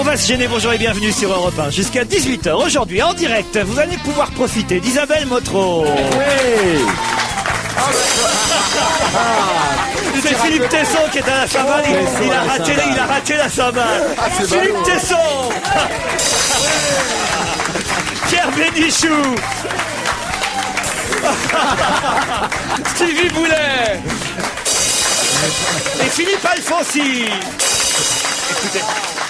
On va se gêner, bonjour et bienvenue sur Europe 1. Jusqu'à 18h aujourd'hui, en direct, vous allez pouvoir profiter d'Isabelle Motro. Oui. C'est Philippe Tesson qui est à la cymbale, il a raté la cymbale. Philippe Tesson. Pierre Bénichou. Stevie Boulet. Et Philippe Alfonsi. Écoutez,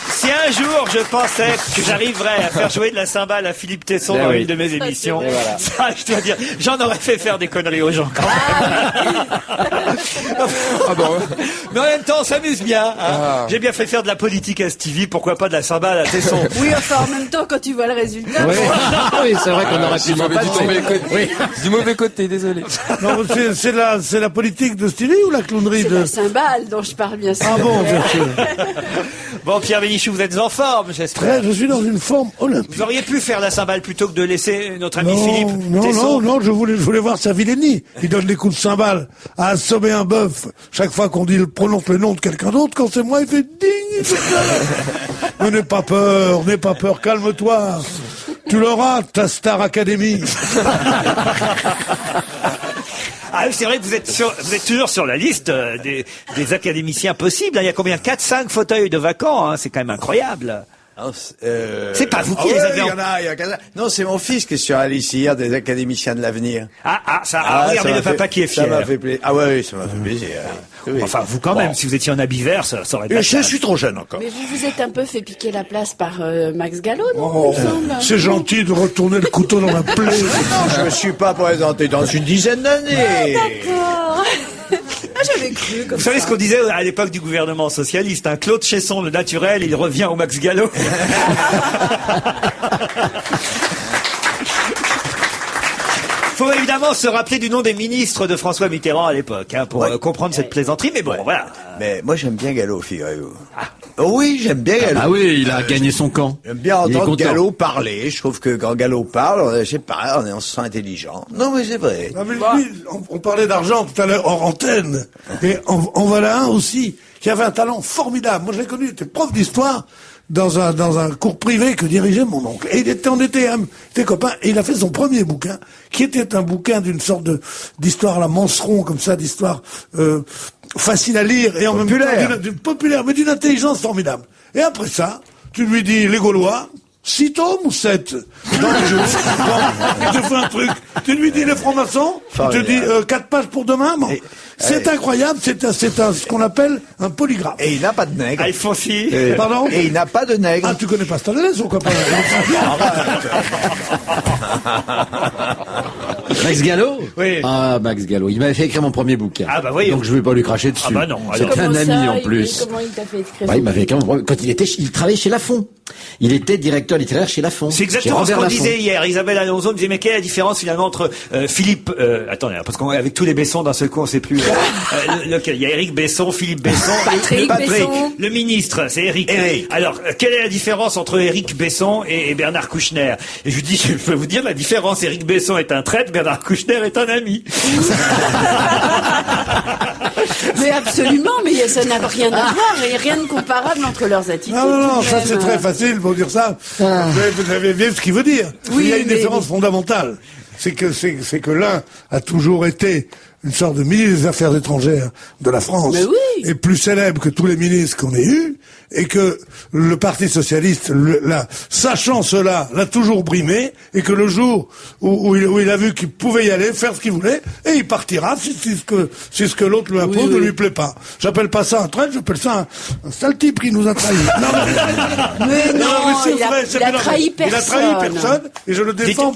si un jour je pensais que j'arriverais à faire jouer de la cymbale à Philippe Tesson dans une de mes émissions, ça, je dois dire, j'en aurais fait faire des conneries aux gens quand même. Mais en même temps, on s'amuse bien. Hein. J'ai bien fait faire de la politique à Stevie, pourquoi pas de la cymbale à Tesson. Oui, enfin, en même temps, quand tu vois le résultat... Oui, oui, c'est vrai qu'on aurait pu du mauvais côté, désolé. Non, c'est la politique de Stevie ou la clownerie de... C'est la cymbale dont je parle, bien sûr. Ah bon, bien sûr. Bon, Pierre Bénichou, vous êtes en forme, j'espère. Je suis dans une forme olympique. Vous auriez pu faire la cymbale plutôt que de laisser notre ami Philippe Tesson. Non, je voulais voir Savileni. Il donne des coups de cymbale à assommer un bœuf. Chaque fois qu'on prononce le nom de quelqu'un d'autre, quand c'est moi, il fait ding. Mais n'aie pas peur, calme-toi. Tu l'auras, ta Star Academy. Ah, c'est vrai que vous êtes toujours sur la liste des académiciens possibles. Il y a combien? 4-5 fauteuils de vacants, hein. C'est quand même incroyable. C'est pas vous qui les avez... Il y en a. Non, c'est mon fils qui est sur la liste hier des académiciens de l'avenir. Regardez le papa qui est fier. Ça m'a fait plaisir. Ah oui, ça m'a fait plaisir. Oui. Enfin, vous quand même, si vous étiez en habit vert, ça aurait été... Je suis trop jeune encore. Mais vous vous êtes un peu fait piquer la place par Max Gallo, non, il me semble. C'est gentil de retourner le couteau dans la plaie. Non, je me suis pas présenté dans une dizaine d'années. D'accord. J'avais cru comme Vous savez ce qu'on disait à l'époque du gouvernement socialiste, hein, Claude Chesson, le naturel, il revient au Max Gallo. Faut évidemment se rappeler du nom des ministres de François Mitterrand à l'époque, hein, pour comprendre cette plaisanterie, mais bon, voilà. Mais moi, j'aime bien Gallo, figurez-vous. Oh oui, j'aime bien Gallo. Ah oui, il a gagné son camp. J'aime bien entendre Gallo parler. Je trouve que quand Gallo parle, je sais pas, on se sent intelligent. Non, mais c'est vrai. Non, mais lui, on parlait d'argent tout à l'heure hors antenne. Et en voilà un aussi qui avait un talent formidable. Moi, je l'ai connu, il était prof d'histoire dans un cours privé que dirigeait mon oncle. Et on était copains, et il a fait son premier bouquin, qui était un bouquin d'une sorte d'histoire à la Manceron, comme ça, d'histoire facile à lire, et en même temps d'une populaire, mais d'une intelligence formidable. Et après ça, tu lui dis les Gaulois, 6 tomes ou 7 dans les jeux. Il te fait un truc. Tu lui dis les francs-maçons, il te dit 4 pages pour demain. Bon. C'est incroyable, c'est ce qu'on appelle un polygraphe. Et il n'a pas de nègre. Alfonsi. Pardon? Et il n'a pas de nègre. Ah, tu connais pas Stanley, ou quoi? Max Gallo? Oui. Ah, Max Gallo. Il m'avait fait écrire mon premier bouquin. Ah, bah oui. Donc je vais pas lui cracher dessus. Ah, bah non. C'était un ami en plus. Comment il t'a fait écrire? Il m'avait écrit quand il travaillait chez Lafon. Il était directeur littéraire chez Lafon. C'est exactement ce qu'on disait hier. Isabelle Alonso me disait, mais quelle est la différence finalement entre Philippe... attendez, parce qu'avec tous les Bessons, d'un seul coup, on sait plus lequel. Il y a Éric Besson, Philippe Besson, Patrick Besson. Le ministre, c'est Éric. Alors, quelle est la différence entre Éric Besson et Bernard Kouchner? Et je lui dis, je peux vous dire la différence. Éric Besson est un traître, Bernard Kouchner est un ami. Mais absolument, mais ça n'a rien à voir, et rien de comparable entre leurs attitudes. Non, ça c'est très facile pour dire ça. Vous avez bien ce qu'il veut dire. Oui, il y a une différence fondamentale. C'est que l'un a toujours été une sorte de ministre des Affaires étrangères de la France, et plus célèbre que tous les ministres qu'on ait eus, et que le Parti socialiste, sachant cela, l'a toujours brimé, et que le jour où il a vu qu'il pouvait y aller, faire ce qu'il voulait, et il partira si ce que l'autre lui impose ne lui plaît pas. J'appelle pas ça un traître, j'appelle ça un sale type qui nous a trahis. Mais il a trahi personne. Il a trahi personne, et je le défends.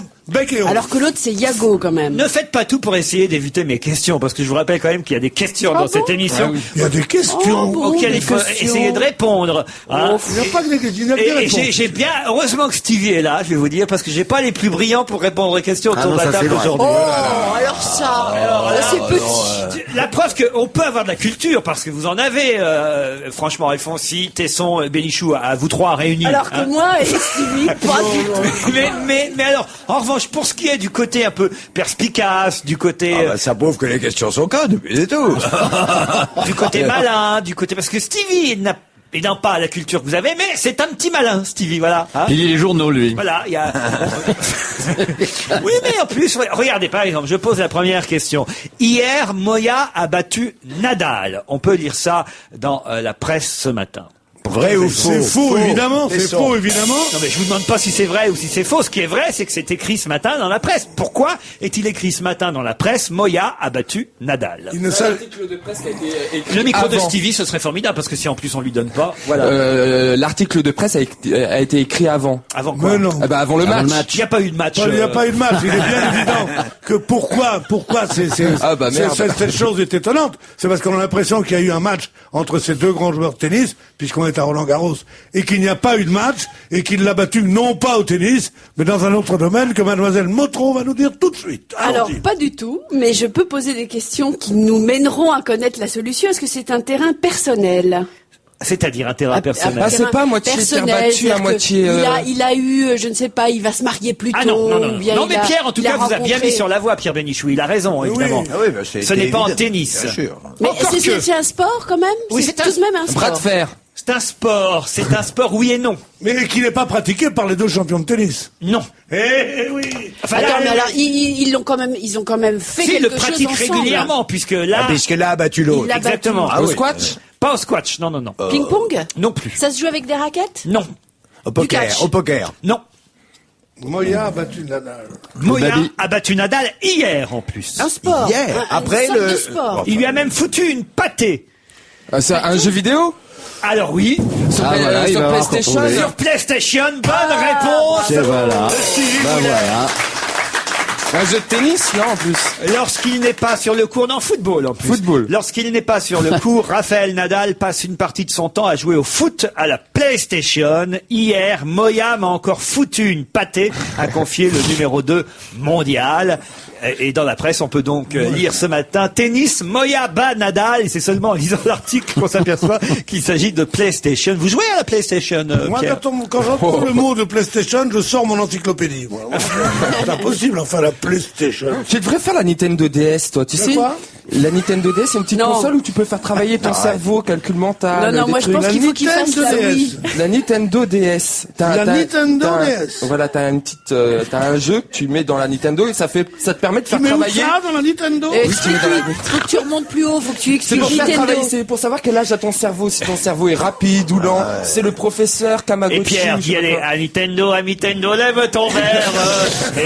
Alors que l'autre, c'est Yago, quand même. Ne faites pas tout pour essayer d'éviter mes questions, parce que je vous rappelle quand même qu'il y a des questions dans cette émission. Il y a des questions auxquelles il faut essayer de répondre. Hein. Il n'y a pas que des questions. Et j'ai bien, heureusement que Stevie est là, je vais vous dire, parce que j'ai pas les plus brillants pour répondre aux questions autour de la table aujourd'hui. Alors c'est petit. La preuve qu'on peut avoir de la culture, parce que vous en avez, franchement, Alfonsi, Tesson, Bénichou, à vous trois réunis. Alors que moi et Stevie, pas du tout. Mais alors, en revanche, pour ce qui est du côté un peu perspicace, du côté... ça prouve que les questions sont connes, c'est tout. Du côté malin, du côté... Parce que Stevie n'a Et non pas la culture que vous avez, mais c'est un petit malin, Stevie, voilà. Hein. Il lit les journaux, lui. Voilà, il y a... Oui, mais en plus, regardez, par exemple, je pose la première question. Hier, Moya a battu Nadal. On peut lire ça dans la presse ce matin. Vrai ou faux? C'est faux, évidemment. C'est faux, évidemment. Non, mais je vous demande pas si c'est vrai ou si c'est faux. Ce qui est vrai, c'est que c'est écrit ce matin dans la presse. Pourquoi est-il écrit ce matin dans la presse? Moya a battu Nadal. Il ne savait... L'article de presse qui a été écrit Le micro de avant. Stevie, ce serait formidable, parce que si en plus on lui donne pas, voilà. L'article de presse a été écrit avant. Avant quoi? Mais non. Ah bah avant le match. Il n'y a pas eu de match. Il n'y a pas eu de match. Il est bien évident que pourquoi Ah bah merde. cette chose est étonnante. C'est parce qu'on a l'impression qu'il y a eu un match entre ces deux grands joueurs de tennis, puisqu'on est à Roland-Garros, et qu'il n'y a pas eu de match, et qu'il l'a battu non pas au tennis, mais dans un autre domaine que mademoiselle Motro va nous dire tout de suite. Alors, Allons-y. pas du tout, mais je peux poser des questions qui nous mèneront à connaître la solution. Est-ce que c'est un terrain personnel? C'est-à-dire un terrain personnel. Ah, c'est pas à moitié terre battue, à moitié, Il a eu, je ne sais pas, il va se marier plus tôt. Ah non, non, non. ou bien Non, il mais a- Pierre, en tout il a cas, vous a bien rencontré- mis sur la voie, Pierre Bénichou. Il a raison, évidemment. Ah oui, bah, Ce n'est pas en tennis. Bien sûr. Mais Encore c'est que- c'est un sport quand même? Oui, c'est tout un- de même un sport. Bras de fer. C'est un sport, oui et non. Mais qui n'est pas pratiqué par les deux champions de tennis. Non. Eh oui. Enfin, Attends, là, mais alors, ils ont quand même fait si, il quelque le chose pratique ensemble. régulièrement, puisque là... Puisque là a battu l'autre. Il l'a battu. Exactement. Ah Au oui. squash. Pas au squash, non, non, non. Ping-pong? Non plus. Ça se joue avec des raquettes? Non. Au poker. catch. Au poker. Non. Moya a battu Nadal. Moya baby. a battu Nadal hier, en plus. Un sport. Hier, après une sorte le- de sport. Il lui a même foutu une pâtée. Ah, c'est un jeu vidéo. Alors oui, Sur, Ah, voilà, il sur va avoir PlayStation. retrouvé. sur PlayStation, bonne réponse. C'est voilà. de Stevie Ben Boulet. voilà. Un jeu de tennis, non, en plus. Lorsqu'il n'est pas sur le court, non, football en plus. Football. Lorsqu'il n'est pas sur le court, Rafael Nadal passe une partie de son temps à jouer au foot à la PlayStation. Hier, Moya m'a encore foutu une pâtée, a confié le numéro 2 mondial. Et dans la presse, on peut donc lire ce matin tennis, Moya bat Nadal. Et c'est seulement en lisant l'article qu'on s'aperçoit qu'il s'agit de PlayStation. Vous jouez à la PlayStation, Moi, Pierre? quand j'entends le mot de PlayStation, je sors mon encyclopédie. moi. C'est impossible, enfin, la PlayStation. Tu devrais faire la Nintendo DS, toi. Tu sais, quoi la Nintendo DS, c'est une petite Non. console où tu peux faire travailler ton cerveau, calcul mental. Non, non, des moi je trucs. pense La qu'il faut qu'il fasse Nintendo la DS. Wii. La Nintendo DS. La Nintendo t'as un- DS. Voilà, t'as une petite, t'as un jeu que tu mets dans la Nintendo et ça te permet de faire Tu mets où travailler. ça dans la Nintendo Et Oui, tu mets dans la- faut que tu remontes plus haut, faut que tu C'est expliques pour faire Nintendo. travailler, c'est pour savoir quel âge a ton cerveau, si ton cerveau est rapide ou lent. C'est le professeur Kamagotchi. Et Pierre ou je dit, sais pas allez, quoi. à Nintendo, lève ton verre,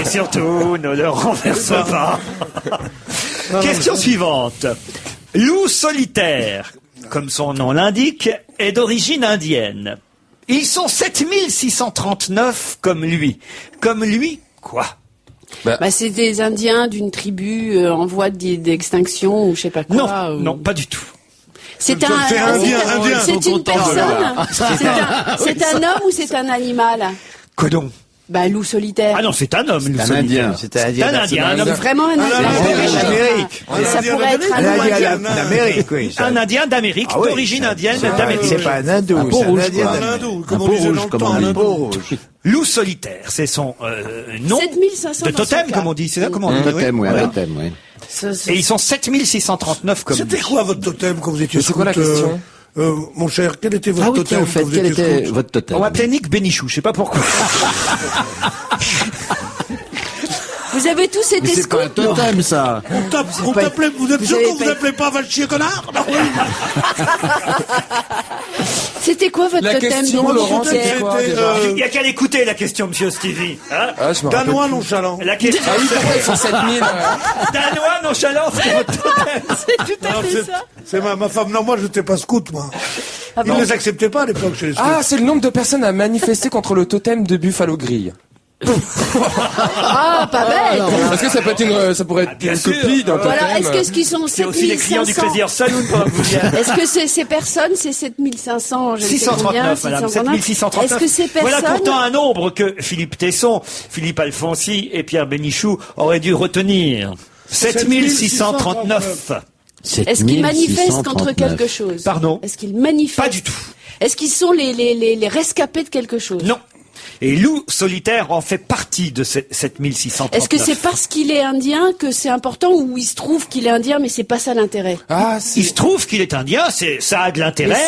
et surtout, ne le renverse pas. Question suivante. Loup solitaire, comme son nom l'indique, est d'origine indienne. Ils sont 7639 comme lui. Comme lui, quoi? Bah, c'est des Indiens d'une tribu en voie d'extinction ou je sais pas quoi. Non, ou- non, pas du tout. C'est C'est indien, indien. C'est Ils sont une contents de personne. C'est un homme ou c'est un animal? Quoi donc? Bah, loup solitaire. Ah non, c'est un homme, loup un solitaire. Indien. C'est un Indien. C'est un Indien, un homme Vraiment un Ah, Indien. l'Amérique. Ça pourrait être un Un homme Indien indien. d'Amérique, oui. Un Indien d'Amérique, Ah oui, d'origine c'est- indienne c'est pas- d'Amérique. C'est pas un hindou, Un peau c'est un rouge, Indien quoi. Un d'Amérique. hindou, comme Un on peau disait rouge, dans le comme temps, on un dit. hindou. Peau rouge. Loup solitaire, c'est son nom 7500 de dans son totem, cas. comme on dit. C'est ça comment on dit? Totem, oui, Voilà. un totem, oui. Et ils sont 7639 comme C'était lui. quoi votre totem quand vous étiez Mais c'est quoi la scout, question mon cher, quel était votre Ah oui, totem tiens, au fait, quand vous quel étiez était scout votre totem? On m'appelait Nick Bénichou, je sais pas pourquoi. Vous avez tous Mais été c'est pas un scouts, non? totem, ça. On t'appelait, vous êtes sûr avez qu'on vous pas- appelait pas va le chier connard? Non, oui. C'était quoi votre La totem question, de Laurent, militaire c'était quoi, C'était, déjà Il y a qu'à l'écouter la question, monsieur Stevie. Hein Ah, je me rappelle Danois plus. nonchalant. La question, Ah oui, pourquoi ils sont 7000 Danois nonchalant, c'est votre totem. C'est tout à Non, fait ça. c'est ma femme. Non, moi, je n'étais pas scout, moi. Ah Ils bon ne les acceptaient pas à l'époque chez les scouts. Ah, c'est le nombre de personnes à manifester contre le totem de Buffalo Grill. Ah, pas bête. Est-ce que ça peut être ça pourrait être bien une sûr. copie d'un Bon, totem? alors, est-ce qu'ils sont C'est aussi les clients du 7500? Crazy Horse Saloon pendant que vous y êtes. Est-ce que ces personnes, c'est 7500, je ne sais combien, 639, madame, 639. 7639. Est-ce que ces personnes... Voilà pourtant un nombre que Philippe Tesson, Philippe Alfonsi et Pierre Bénichou auraient dû retenir. 7639. Est-ce qu'ils manifestent contre quelque chose? Pardon? Est-ce qu'ils manifestent? Pas du tout. Est-ce qu'ils sont les rescapés de quelque chose? Non. Et Loup Solitaire en fait partie de ces 7639. Est-ce que c'est parce qu'il est indien que c'est important ou il se trouve qu'il est indien mais c'est pas ça l'intérêt? Il se trouve qu'il est indien, ça a de l'intérêt,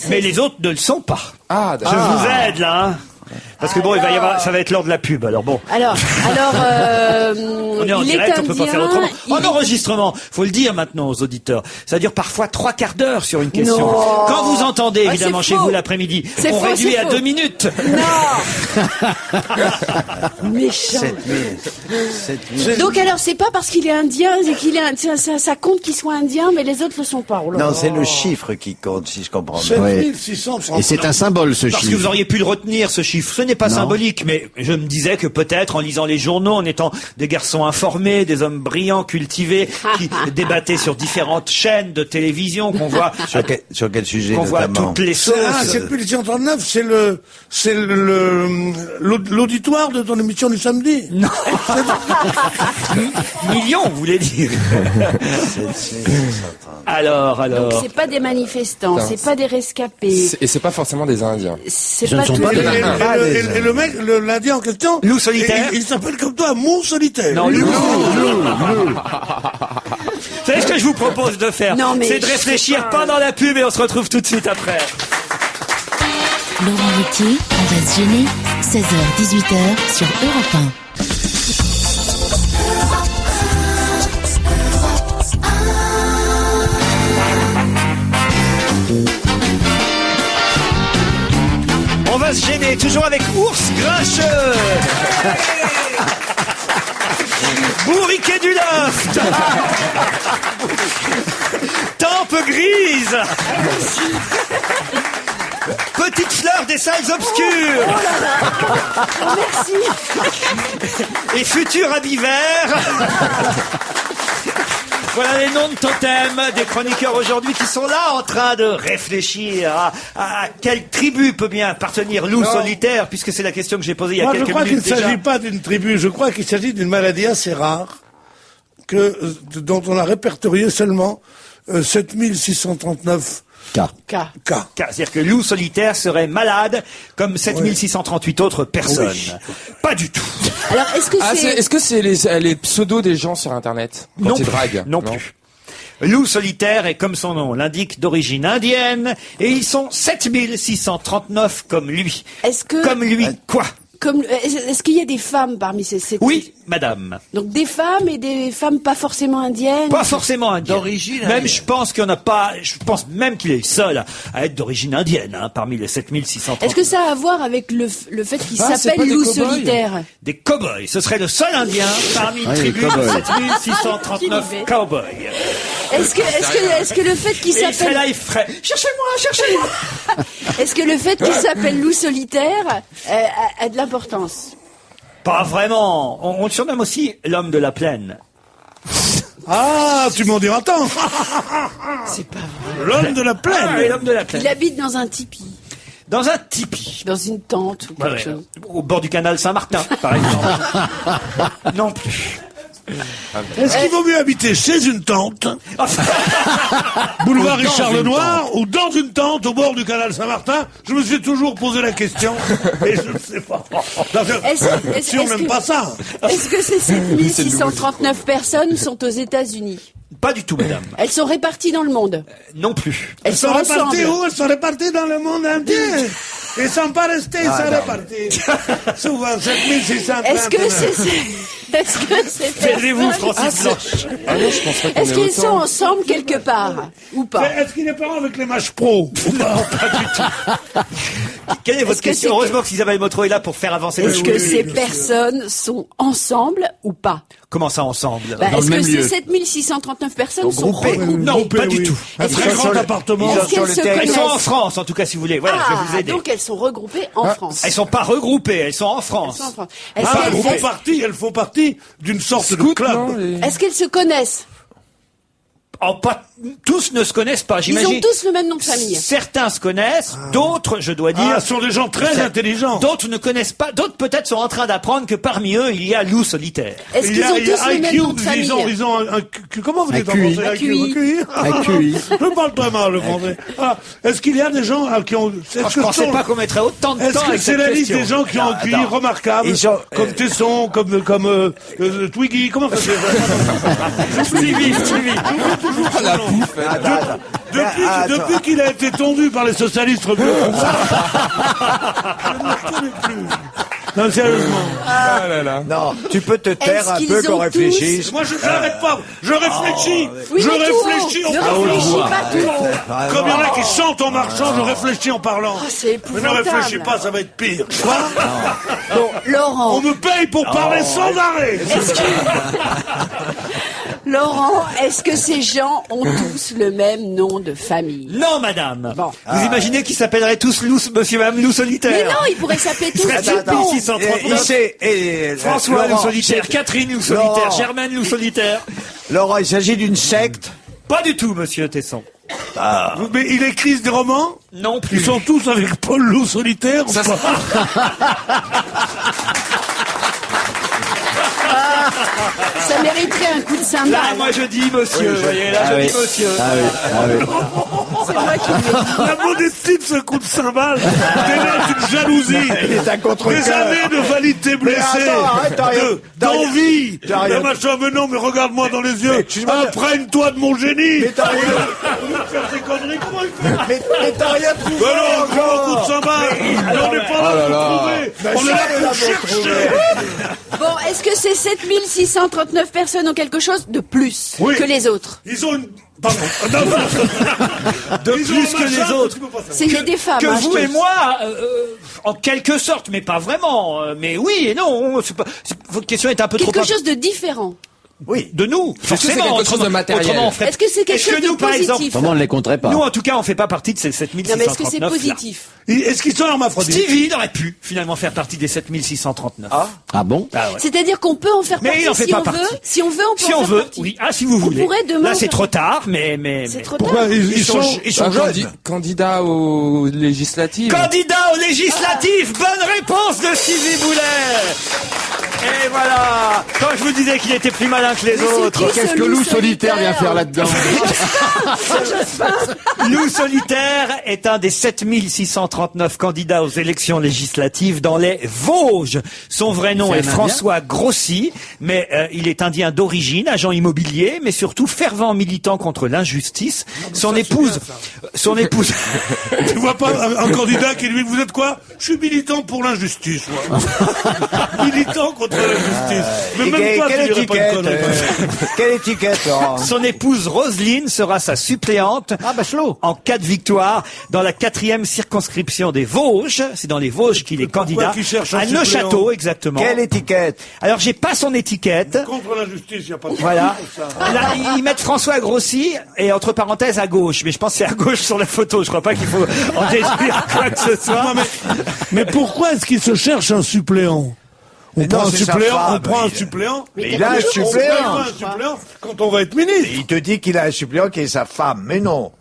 mais les autres ne le sont pas. Je vous aide là, hein. Parce que bon, il va y avoir, ça va être l'heure de la pub. Alors bon. Alors, on est en direct, on peut pas faire autrement. En enregistrement, faut le dire maintenant aux auditeurs. Ça dure parfois 3/4 d'heure sur une question. Non. Quand vous entendez évidemment chez vous l'après-midi, on réduit à 2 minutes. Non. Méchant. 7000. Donc alors, c'est pas parce qu'il est indien, c'est qu'il est, ça compte qu'il soit indien, mais les autres le sont pas. Non, c'est le chiffre qui compte, si je comprends bien. 7600. Et c'est un symbole, ce Parce chiffre. que vous auriez pu le retenir, ce chiffre. Ce n'est pas symbolique, mais je me disais que peut-être en lisant les journaux, en étant des garçons informés, des hommes brillants, cultivés, qui débattaient sur différentes chaînes de télévision, qu'on voit sur quel sujet qu'on voit notamment. toutes les sauces. 7639, c'est l'auditoire de ton émission du samedi. Non. Millions, vous voulez dire. Alors. Donc c'est pas des manifestants, c'est pas des rescapés. Et c'est pas forcément des Indiens. C'est Ce pas ne sont tout. pas des Et le mec, l'Indien en question, Loup Solitaire. il s'appelle comme toi, Mou Solitaire. Non, Loup. Vous savez ce que je vous propose de faire? Non, mais c'est de réfléchir pendant la pub et on se retrouve tout de suite après. Laurent Ruquier, on va se gêner. 16h-18h sur Europe 1. On va se gêner, toujours avec Ours Grincheux. Bourriquet du Loft. Tempe grise. Petite fleur des salles obscures. Merci. Et futur habit vert. Voilà les noms de totems des chroniqueurs aujourd'hui qui sont là en train de réfléchir à quelle tribu peut bien appartenir Loup Solitaire, puisque c'est la question que j'ai posée il y a quelques minutes. Je crois qu'il ne déjà. s'agit pas d'une tribu, je crois qu'il s'agit d'une maladie assez rare dont on a répertorié seulement 7639 cas. C'est-à-dire que Loup Solitaire serait malade comme 7638 autres personnes. Oui. Pas du tout. Alors est-ce que c'est les pseudos des gens sur Internet quand ils draguent? Non plus. Loup Solitaire est, comme son nom l'indique, d'origine indienne, et ils sont 7639 comme lui. Comme lui, quoi? Est-ce qu'il y a des femmes parmi ces Oui, madame. Donc des femmes et des femmes pas forcément indiennes. Pas forcément indiennes. D'origine même indienne. je pense qu'il n'y en a pas. Je pense même qu'il est le seul à être d'origine indienne, hein, parmi les 7630. Est-ce que ça a à voir avec le fait qu'il s'appelle Loup Solitaire? Des cow-boys. Ce serait le seul indien parmi une tribu de 7639 cow-boys. Est-ce que le fait qu'il Et il serait s'appelle là, il ferait cherchez-moi. Est-ce que le fait qu'il s'appelle Loup Solitaire a de l'importance? Pas vraiment. On le surnomme aussi l'homme de la plaine. Ah, tu m'en diras tant. C'est pas vrai. L'homme de la plaine. Ah, l'homme de la plaine. Il habite dans un tipi. Dans un tipi. Dans une tente ou quelque chose. Au bord du canal Saint-Martin, par exemple. Non plus. Est-ce qu'il vaut mieux habiter chez une tente, boulevard Richard Lenoir, ou dans une tente au bord du canal Saint-Martin? Je me suis toujours posé la question et je ne sais pas. Si on n'aime pas ça. Est-ce que ces 7639 personnes sont aux États-Unis? Pas du tout, madame. Elles sont réparties dans le monde? Non plus. Elles sont réparties où? Elles sont réparties dans le monde entier. Ils ne sont pas restés, ils sont répartis. Souvent, 7639. Est-ce que c'est Taisez-vous, Francis Blanche. Je pense pas qu'on Est-ce qu'ils sont ensemble quelque part ou pas? Est-ce qu'il n'est pas avec les matchs pro? Pas du tout. Quelle est votre question? Heureusement qu'Isabelle Motro est là pour faire avancer le Est-ce que ces personnes sont ensemble ou pas? Comment ça ensemble? Est-ce que ces 7639 personnes sont regroupées? Non, pas du tout. Un très grand appartement. Elles sont en France, en tout cas, si vous voulez. Voilà, je vais vous aider. Donc elles sont regroupées en France. Elles sont pas regroupées, elles sont en France. Elles font partie d'une sorte de club. Est-ce qu'elles se connaissent? tous ne se connaissent pas, Ils j'imagine. ont tous le même nom de famille. Certains se connaissent, d'autres, je dois dire, Ce sont des gens très intelligents. d'autres ne connaissent pas, d'autres peut-être sont en train d'apprendre que parmi eux, il y a loup solitaire. Est-ce qu'ils ont tous le même nom de famille? Ils ont comment vous dites en QI. français? Un QI. Un QI. Je parle très mal le français. Ah, est-ce qu'il y a des gens qui ont... Je pensais pas qu'on mettrait autant de Est-ce temps que avec c'est cette la liste question. des gens qui ont un QI remarquable, Ils sont- comme Tesson, comme Twiggy, comment ça s'appelle? Stevie. La bouffe. Depuis qu'il a été tondu par les socialistes rebelles, je ne le reconnais plus. Non, sérieusement. Ah là là. Non, tu peux te taire Est-ce un qu'ils peu qu'on ont réfléchisse. Moi, je n'arrête pas. Je réfléchis. Oui, Je mais tout haut. réfléchis en Ne parlant. réfléchis pas tout haut. Comme il y en a qui chantent en marchant, je réfléchis en parlant. Oh, c'est Mais ne épouvantable. réfléchis pas, ça va être pire. Quoi? Bon, Laurent. On me paye pour parler sans arrêt. Laurent, est-ce que ces gens ont tous le même nom de famille? Non, madame. Bon. Vous imaginez qu'ils s'appelleraient tous monsieur et madame loup solitaire? Mais non, ils pourraient s'appeler tous Attends, Dupont. 639. François loup Laurent, solitaire, Catherine loup solitaire, Laurent. Germaine loup solitaire. Laurent, il s'agit d'une secte. Pas du tout, monsieur Tesson. Mais il écrit des romans? Non plus. Ils sont tous avec Paul Loup solitaire ou pas? Ça mériterait un coup de cymbale. Là, moi je dis monsieur, vous voyez, là je dis monsieur. C'est moi qui le dis. La modestie de ce coup de cymbale dénote une jalousie. Il est un Des contre-cœur. années de vanité blessée, attends, arrête, t'as rien- d'envie, t'as rien- de machin, mais non, mais regarde-moi dans les yeux, excuse-moi, imprègne-toi de mon génie. Mais t'as rien, Au lieu de faire ces conneries, comment il fait? mais t'as rien trouvé Ben non, encore. grand coup de cymbale, mais on n'est pas là pour trouver, on est là pour chercher. Bon, est-ce que ces 7639 personnes ont quelque chose de plus Oui. que les autres? Ils ont une... Pardon. Non, De ils ont plus un que machin les autres. tu peux pas savoir. C'est il y a des femmes. Que hein, vous je te- et moi, en quelque sorte, mais pas vraiment. Mais oui et non. Votre question est un peu Quelque trop... chose de différent. Oui. De nous, que c'est forcément. quelque chose de matériel? Autrement, on ferait- Est-ce que c'est quelque chose nous, de par exemple, positif? Comment on ne les compterait pas? nous, en tout cas, on fait pas partie de ces Non, mais 7639. est-ce que c'est là. positif? Est-ce qu'ils sont hermaphrodites? Stevie, il aurait pu finalement faire partie des 7639. Ah bon? Ah ouais. C'est-à-dire qu'on peut en faire Mais partie il en fait si pas on veut. partie. Si on veut, on peut Si en on faire veut, partie. oui. Ah, si vous voulez. pourrait demain Là, c'est faire trop tard, mais. C'est trop Pourquoi tard. ils sont jeunes? Candidat aux législatives. Candidat aux législatives, bonne réponse de Stevie Boulet. Et voilà. Quand je vous disais qu'il était plus malin que les Mais c'est autres. qui Qu'est-ce ce que loup Loup solitaire vient faire là-dedans? Loup solitaire est un des 7639 candidats aux élections législatives dans les Vosges. Son vrai nom C'est est un Indien François Grossi, mais il est indien d'origine, agent immobilier, mais surtout fervent militant contre l'injustice. Son épouse, Tu vois pas un candidat qui lui dit, vous êtes quoi? Je suis militant pour l'injustice, moi. Militant contre l'injustice. Mais Et même toi, tu quelle dirais pas étiquette une connerie. Quelle étiquette, Laurent? son épouse Roselyne sera sa suppléante Ah, Bachelot. en cas de victoire dans la 4e circonscription des Vosges. C'est dans les Vosges qu'il est candidat. qu'il cherche un À suppléant Neuchâteau, exactement. Quelle étiquette? Alors, j'ai pas son étiquette. Contre l'injustice, il n'y a pas de Voilà. pour ça. Là, ils mettent François Grossi et entre parenthèses à gauche. Mais je pense que c'est à gauche sur la photo. Je crois pas qu'il faut en déduire quoi que ce soit. Non, mais pourquoi est-ce qu'il se cherche un suppléant? On Mais prend non, un c'est sa suppléant, femme, on prend un il- suppléant. Mais il a un On suppléant. prend un suppléant quand on va être ministre. Il te dit qu'il a un suppléant qui est sa femme. Mais non.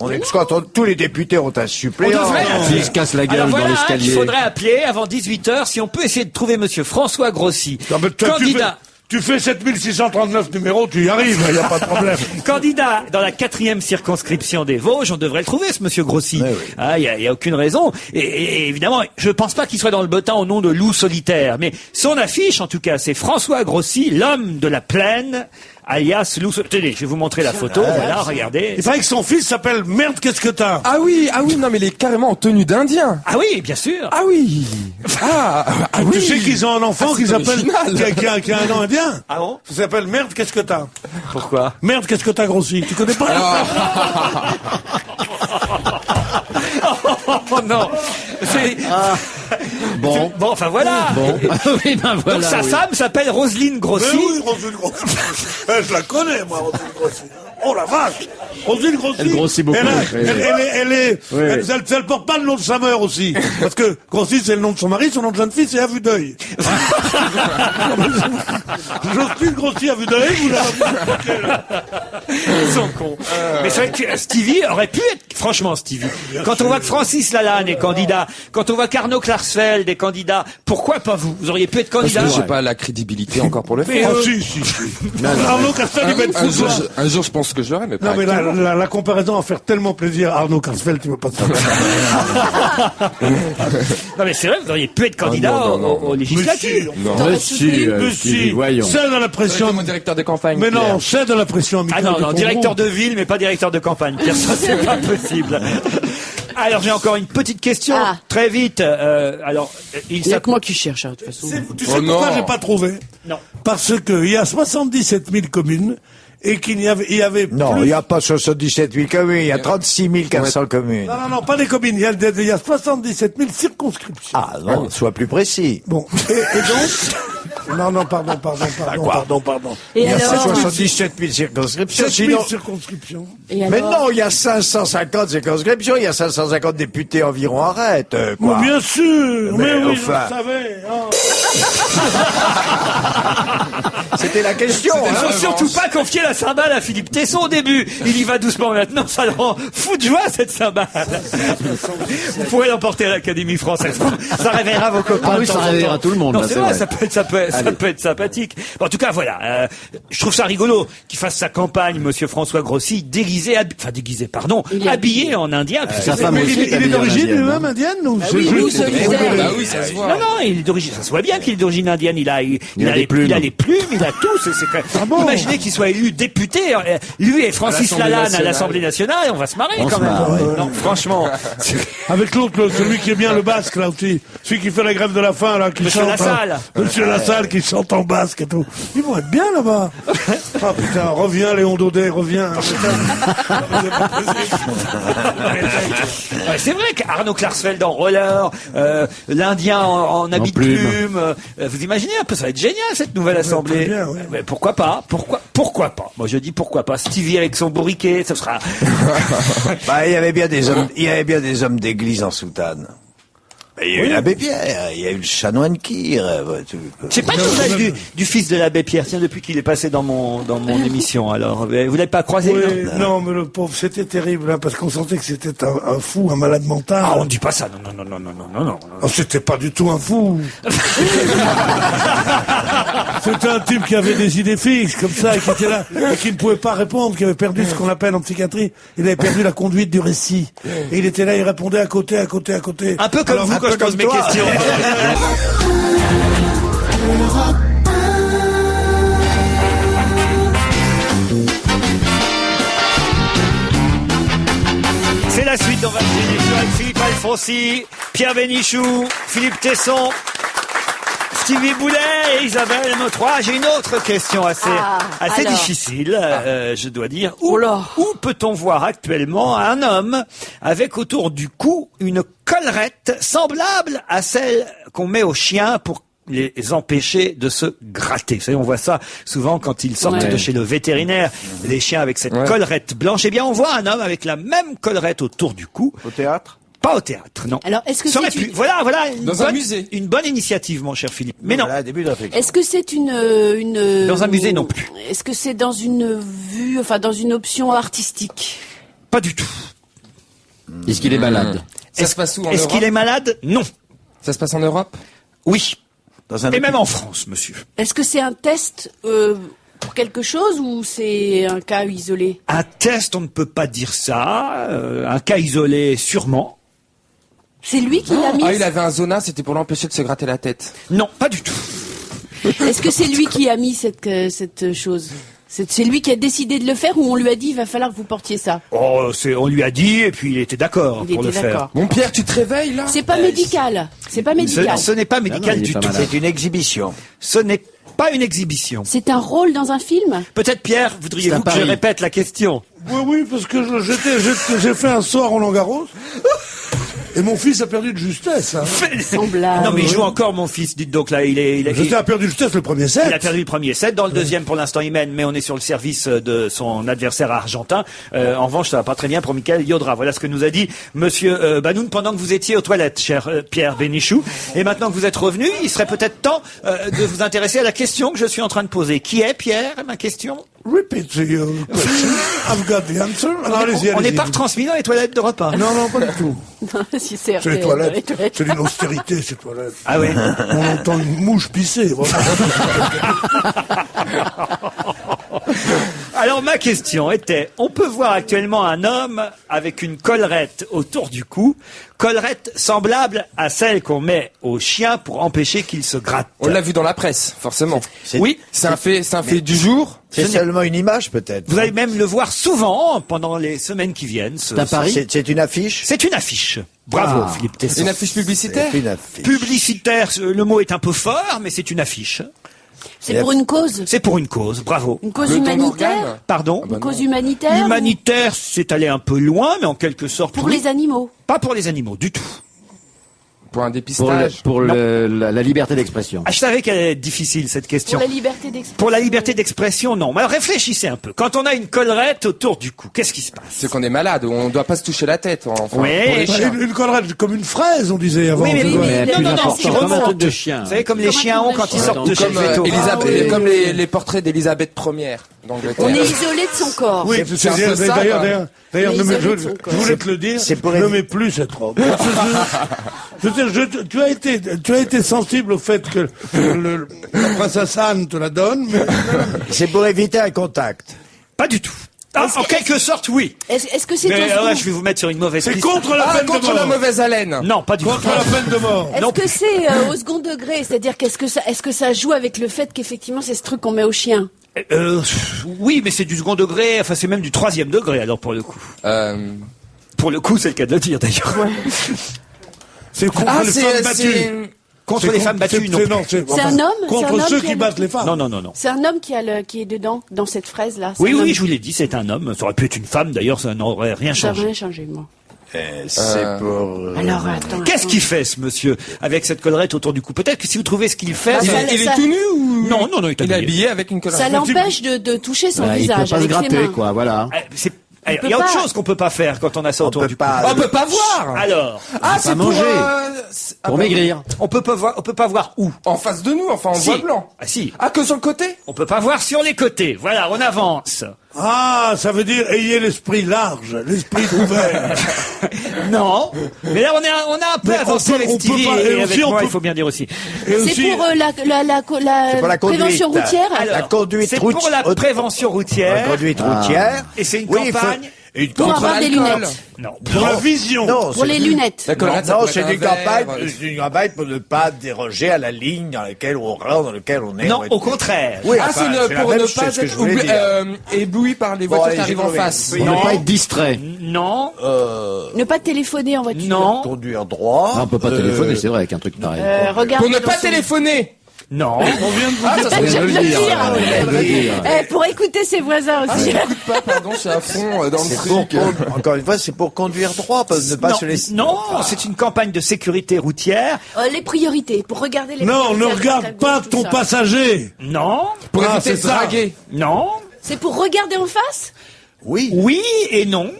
Tous les députés ont un suppléant. On devrait- Il se casse la gueule Alors voilà, dans il l'escalier. faudrait appeler avant 18h si on peut essayer de trouver monsieur François Grossi. Non, mais toi, Candidat. tu fais 7639 numéros, tu y arrives, il n'y a pas de problème. Candidat dans la 4e circonscription des Vosges, on devrait le trouver, ce monsieur Grossi. Oui, oui. Ah, il y a aucune raison. Et évidemment, je pense pas qu'il soit dans le bottin au nom de Loup solitaire. Mais son affiche, en tout cas, c'est François Grossi, l'homme de la plaine, alias Loup solitaire. Tenez, je vais vous montrer la photo. Voilà, regardez. Il paraît que son fils s'appelle Merde, qu'est-ce que t'as? Ah oui, non mais il est carrément en tenue d'Indien. Ah oui, bien sûr. Ah oui. Ah oui. Tu sais qu'ils ont un enfant Ah, qui c'est s'appelle, original. qui a un nom indien? Ah bon? Ça s'appelle Merde, qu'est-ce que t'as? Pourquoi? Merde, qu'est-ce que t'as grossi? Tu connais pas? Oh non. C'est- Bon. Bon, enfin voilà. Bon. Oui, ben voilà. Donc sa oui. femme s'appelle Roselyne Mais Grossi. oui, Roselyne Grossi. Je la connais, moi, Roselyne Grossi. Oh la vache! Roselyne grossit. Elle grossit beaucoup. Elle porte pas le nom de sa mère aussi. Parce que grossit, c'est le nom de son mari, son nom de jeune fille, c'est à vue d'œil. Jocelyne grossit à vue d'œil, vous Ils sont cons. Mais c'est vrai que Stevie aurait pu être, franchement Stevie, quand on voit que Francis Lalanne est candidat, quand on voit qu'Arnaud Klarsfeld est candidat, pourquoi pas vous? Vous auriez pu être candidat. Parce que j'ai pas la crédibilité encore pour le Mais faire. si. Arnaud Klarsfeld, il va être fou. Un jour, je pense que je l'aurai, mais pas. Non, mais la comparaison va faire tellement plaisir à Arnaud Klarsfeld, tu veux pas savoir. Non mais c'est vrai, vous auriez pu être candidat aux législatives. Monsieur, voyons. cède à la pression. Mon directeur de campagne. Mais non, Pierre. cède à la pression. Ah non, directeur de ville, mais pas directeur de campagne. Pierre, ça c'est pas possible. Alors j'ai encore une petite question, très vite. Alors, Il n'y a que moi qui cherche, hein, de toute façon. Tu sais pourquoi j'ai pas trouvé? Non. Parce que il y a 77 000 communes et qu'il y avait Non, plus... il n'y a pas 77 000 communes, il y a 36 400 communes. Non, pas des communes. Il y a 77 000 circonscriptions. Ah non, sois plus précis. Bon, et donc... Non, pardon. Et Il y a alors 7 77 000 circonscriptions, 000 sinon... circonscriptions. Et alors Mais non, il y a 550 circonscriptions, il y a 550 députés environ, arrête, quoi. Mais bien sûr, mais oui, enfin. je le savais. Hein. C'était la question, il hein. faut surtout pas confier la cymbale à Philippe Tesson au début. Il y va doucement maintenant, ça le rend fou de joie cette cymbale. Vous pourrez l'emporter à l'Académie française. Ça réveillera vos copains. Ah oui, de ça temps en réveillera temps. tout le monde, Non, là, c'est c'est vrai, vrai. ça peut être sympathique. En tout cas, voilà. Je trouve ça rigolo qu'il fasse sa campagne, Monsieur François Grossi, habillé en indien. puisque Sa c'est- femme Mais aussi il est habillée en d'origine indienne, lui-même indienne ou Ah oui, nous, solidaires. Bah oui, ça se voit. Non, il est d'origine. Ça se voit bien qu'il est d'origine indienne. Il a des les plumes. il a les plumes, il a tout. C'est quand même... bon Imaginez qu'il soit élu député. Lui et Francis l'Assemblée Lalanne à nationale. l'Assemblée nationale, et on va se marrer On quand se même. marre, ouais. Non, franchement. Avec l'autre, celui qui est bien le basque, là aussi. Celui qui fait la grève de la faim, là, qui Monsieur chante. Lassalle. Monsieur Lassalle qui chante en basque et tout. Ils vont être bien là-bas. Ah putain, reviens Léon Daudet, reviens. Ouais, c'est vrai qu'Arnaud Klarsfeld en roller, l'Indien en habit de plume. plume. Vous imaginez un peu, ça va être génial cette nouvelle assemblée. très bien, ouais. Mais pourquoi pas? Pourquoi pas? Moi je dis pourquoi pas. Stevie avec son bourriquet, ce sera. Bah, il y avait bien des hommes d'église en soutane. Il y a eu l'abbé Pierre, il y a eu le chanoine Kir. Je sais pas de nouvelles du fils de l'abbé Pierre, tiens, depuis qu'il est passé dans mon émission. Alors, vous l'avez pas croisé? Oui, non non, mais le pauvre, c'était terrible, hein, parce qu'on sentait que c'était un fou, un malade mental. Ah, on dit pas ça. Non. Oh, c'était pas du tout un fou. C'était un type qui avait des idées fixes, comme ça, et qui était là, et qui ne pouvait pas répondre, qui avait perdu ce qu'on appelle en psychiatrie. Il avait perdu la conduite du récit. Et il était là, il répondait à côté. Un peu comme Alors, vous un quand peu je pose comme mes toi. questions. C'est la suite, on va finir avec Philippe Alfonsi, Pierre Bénichou, Philippe Tesson, Stevie Boulet et Isabelle Mautroy. J'ai une autre question assez alors. difficile, je dois dire. Oh là. Où peut-on voir actuellement un homme avec autour du cou une collerette semblable à celle qu'on met aux chiens pour les empêcher de se gratter. Vous savez, on voit ça souvent quand ils sortent de chez le vétérinaire, les chiens avec cette collerette blanche. Eh bien, on voit un homme avec la même collerette autour du cou. Au théâtre? Pas au théâtre, non. Alors, est-ce que Ça aurait c'est pu. une... Voilà, Dans un musée. Une bonne initiative, mon cher Philippe. Mais non. Voilà, début de réflexion. Est-ce que c'est une Dans un musée non plus. Est-ce que c'est dans une vue, enfin dans une option artistique? Pas du tout. Est-ce qu'il est malade? Ça se passe où en Est-ce Europe? qu'il est malade? Non. Ça se passe en Europe? Oui. Dans un Et même en France, monsieur. Est-ce que c'est un test pour quelque chose ou c'est un cas isolé? Un test, on ne peut pas dire ça. Un cas isolé, sûrement. C'est lui qui l'a mis? Ah, il avait un zona, c'était pour l'empêcher de se gratter la tête. Non, pas du tout. Est-ce que c'est lui qui a mis cette chose? C'est lui qui a décidé de le faire ou on lui a dit il va falloir que vous portiez ça? Oh, on lui a dit et puis il était d'accord Il pour le était faire. d'accord. Bon, Pierre, tu te réveilles, là? C'est pas médical. C'est pas médical. Ce n'est pas médical il est du pas tout. malade. C'est une exhibition. Ce n'est pas une exhibition. C'est un rôle dans un film? Peut-être, Pierre, voudriez-vous C'est un que je pari. répète la question? Oui, parce que j'ai fait un saut à Roland Garros. Et mon fils a perdu de justesse. Hein. Semblable. Non mais il joue encore mon fils, dites donc là, il A perdu de justesse le premier set. il a perdu le premier set. Dans le deuxième, pour l'instant, il mène, mais on est sur le service de son adversaire argentin. En revanche, ça va pas très bien pour Michael Yodra. Voilà ce que nous a dit Monsieur Banoun pendant que vous étiez aux toilettes, cher Pierre Bénichou. Et maintenant que vous êtes revenu, il serait peut-être temps de vous intéresser à la question que je suis en train de poser. Qui est Pierre, ma question? Repeat your question. I've got the answer. Alors, allez-y. On n'est pas retransmis dans les toilettes d'Europe 1. Non, pas du tout. Si c'est C'est les RTL, toilettes. C'est d'une austérité, ces toilettes. Ah oui. On entend une mouche pisser. Voilà. Alors ma question était, on peut voir actuellement un homme avec une collerette autour du cou, collerette semblable à celle qu'on met aux chiens pour empêcher qu'ils se grattent. On l'a vu dans la presse, forcément. Oui, C'est un fait du jour. C'est seulement une image, peut-être. vous allez même le voir souvent pendant les semaines qui viennent. C'est à Paris. C'est une affiche. C'est une affiche. Bravo, Ah. Philippe Tesson. Une affiche publicitaire. C'est une affiche. Publicitaire, le mot est un peu fort, mais c'est une affiche. C'est pour une cause. C'est pour une cause, bravo. Une cause Le don humanitaire. d'organes. Pardon. Une cause humanitaire. Humanitaire, c'est allé un peu loin, mais en quelque sorte. Pour oui. les animaux. Pas pour les animaux, du tout. Pour un Pour, dépistage. la liberté d'expression. Ah, je savais qu'elle allait être difficile, cette question. Pour la liberté d'expression. Pour la liberté d'expression, non. Mais alors réfléchissez un peu. Quand on a une collerette autour du cou, qu'est-ce qui se passe? C'est qu'on est malade, on ne doit pas se toucher la tête. Enfin, Oui. pour les chiens. Une collerette comme une fraise, on disait avant. Oui, mais C'est vrai. Mais non, plus non, important, qui comme un remonte. truc de chien. Vous savez, comme les Comme un chiens truc ont de quand ils chien. sortent de chez Comme, le veto. comme les portraits d'Élisabeth Ier d'Angleterre. On est isolé de son corps. Oui, C'est un peu ça, d'ailleurs, quoi. d'ailleurs, Mais ne me- ils habitent son corps. je voulais te le dire, C'est pour ne éviter- mets plus cette robe. Tu as été sensible au fait que la princesse Anne te la donne, mais C'est pour éviter un contact. Pas du tout. Ah, en quelque sorte, oui. Est-ce que c'est Mais au alors là, second- je vais vous mettre sur une mauvaise c'est piste. contre la peine de Contre la mort. mauvaise haleine. Non, pas du tout. Contre la peine de mort. Est-ce que c'est au second degré? C'est-à-dire est-ce que ça joue avec le fait qu'effectivement c'est ce truc qu'on met aux chiens? Oui, mais c'est du second degré, enfin c'est même du troisième degré alors pour le coup. Pour le coup, c'est le cas de le dire d'ailleurs. C'est contre Ah, les femmes battues. Contre les femmes battues, non. C'est un homme? C'est un Contre homme ceux qui qui a battent le- les femmes. Non, non, non, non. C'est un homme qui est dedans, dans cette fraise-là. C'est Oui, un oui, homme. je vous l'ai dit, c'est un homme. Ça aurait pu être une femme d'ailleurs, ça n'aurait rien Ça n'a changé. rien changé, moi. C'est pour... Alors, attends. Qu'est-ce qu'il fait ce monsieur avec cette collerette autour du cou? Peut-être que si vous trouvez ce qu'il fait, Ah, ça- ça- Il est tout nu ou Non, non, non, il est Il est habillé. habillé avec une collerette. Ça l'empêche de toucher son Voilà, il peut visage pas se avec ses gratter, mains. quoi, voilà. Il peut y a autre pas. chose qu'on peut pas faire quand on a ça autour peut du cou. pas- On peut pas voir. Alors, Ah, c'est pour manger. bon. Pour maigrir. on peut pas voir où. En face de nous, enfin en Si. voie blanc. Ah si. Ah, que sur le côté. On peut pas voir sur les côtés. Voilà, on avance. Ah, ça veut dire ayez l'esprit large, l'esprit ouvert. Non. Mais là, on a un peu Mais avancé on avec peut Stevie pas- et et avec aussi, on moi, peut- il faut bien dire aussi. Et C'est aussi, pour la pour la prévention conduite. routière. La conduite C'est routière. pour la prévention routière. La conduite routière. Et c'est une Oui, il faut- campagne. Une Pour Contre avoir des l'alcool. lunettes. Non. pour la vision. Non, Pour les lunettes. La collerette, ça non, peut être c'est un une verre, campagne, c'est une campagne pour ne pas déroger à la ligne dans laquelle on rentre, dans laquelle on est. Non, on est- au contraire. Oui, Ah, enfin, c'est la pour même ne chose, pas ce que je être voulais dire. ébloui par les Bon, voitures allez, qui arrivent j'ai en trouvé. face. Pour ne pas être distrait. Non. Ne pas téléphoner en voiture. Non. Conduire droit. Ah, on peut pas téléphoner, c'est vrai, avec un truc pareil. Regarde. Pour ne pas téléphoner. Non. On vient de vous Ah, dire. ça serait J'aime le le dire, dire. ouais, Ouais. le dire. Pour écouter ses voisins Ah, aussi. j'écoute pas, pardon, je suis à fond dans le C'est pour, truc. encore une fois, c'est pour conduire droit, pour ne pas non, se laisser. non, c'est une campagne de sécurité routière. Les priorités, pour regarder les Non, priorités ne à droite, à regarde gauche, pas tout ton ça. passager. Non. Pour Ah, éviter de c'est ça. draguer. Non. C'est pour regarder en face? Oui. Oui et non.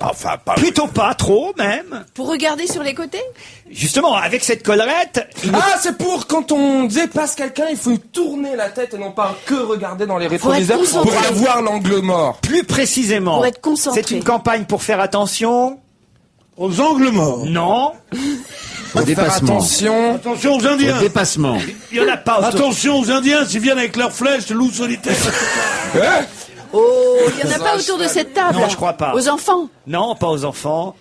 Enfin, pas. Plutôt pas trop même. Pour regarder sur les côtés? Justement, avec cette collerette, Ah, c'est pour quand on dépasse quelqu'un, il faut tourner la tête et non pas que regarder dans les rétroviseurs être pour concentré. avoir l'angle mort. plus précisément, Pour être concentré. c'est une campagne pour faire attention. Aux angles morts. Non. Au dépassement. Attention. Attention aux Au Indiens. dépassement. Il y en a pas. autour. Attention aux Indiens s'ils viennent avec leurs flèches, loup solitaire. Oh, il n'y en a pas autour de cette table. Non, je crois pas. Aux enfants. Non, pas aux enfants.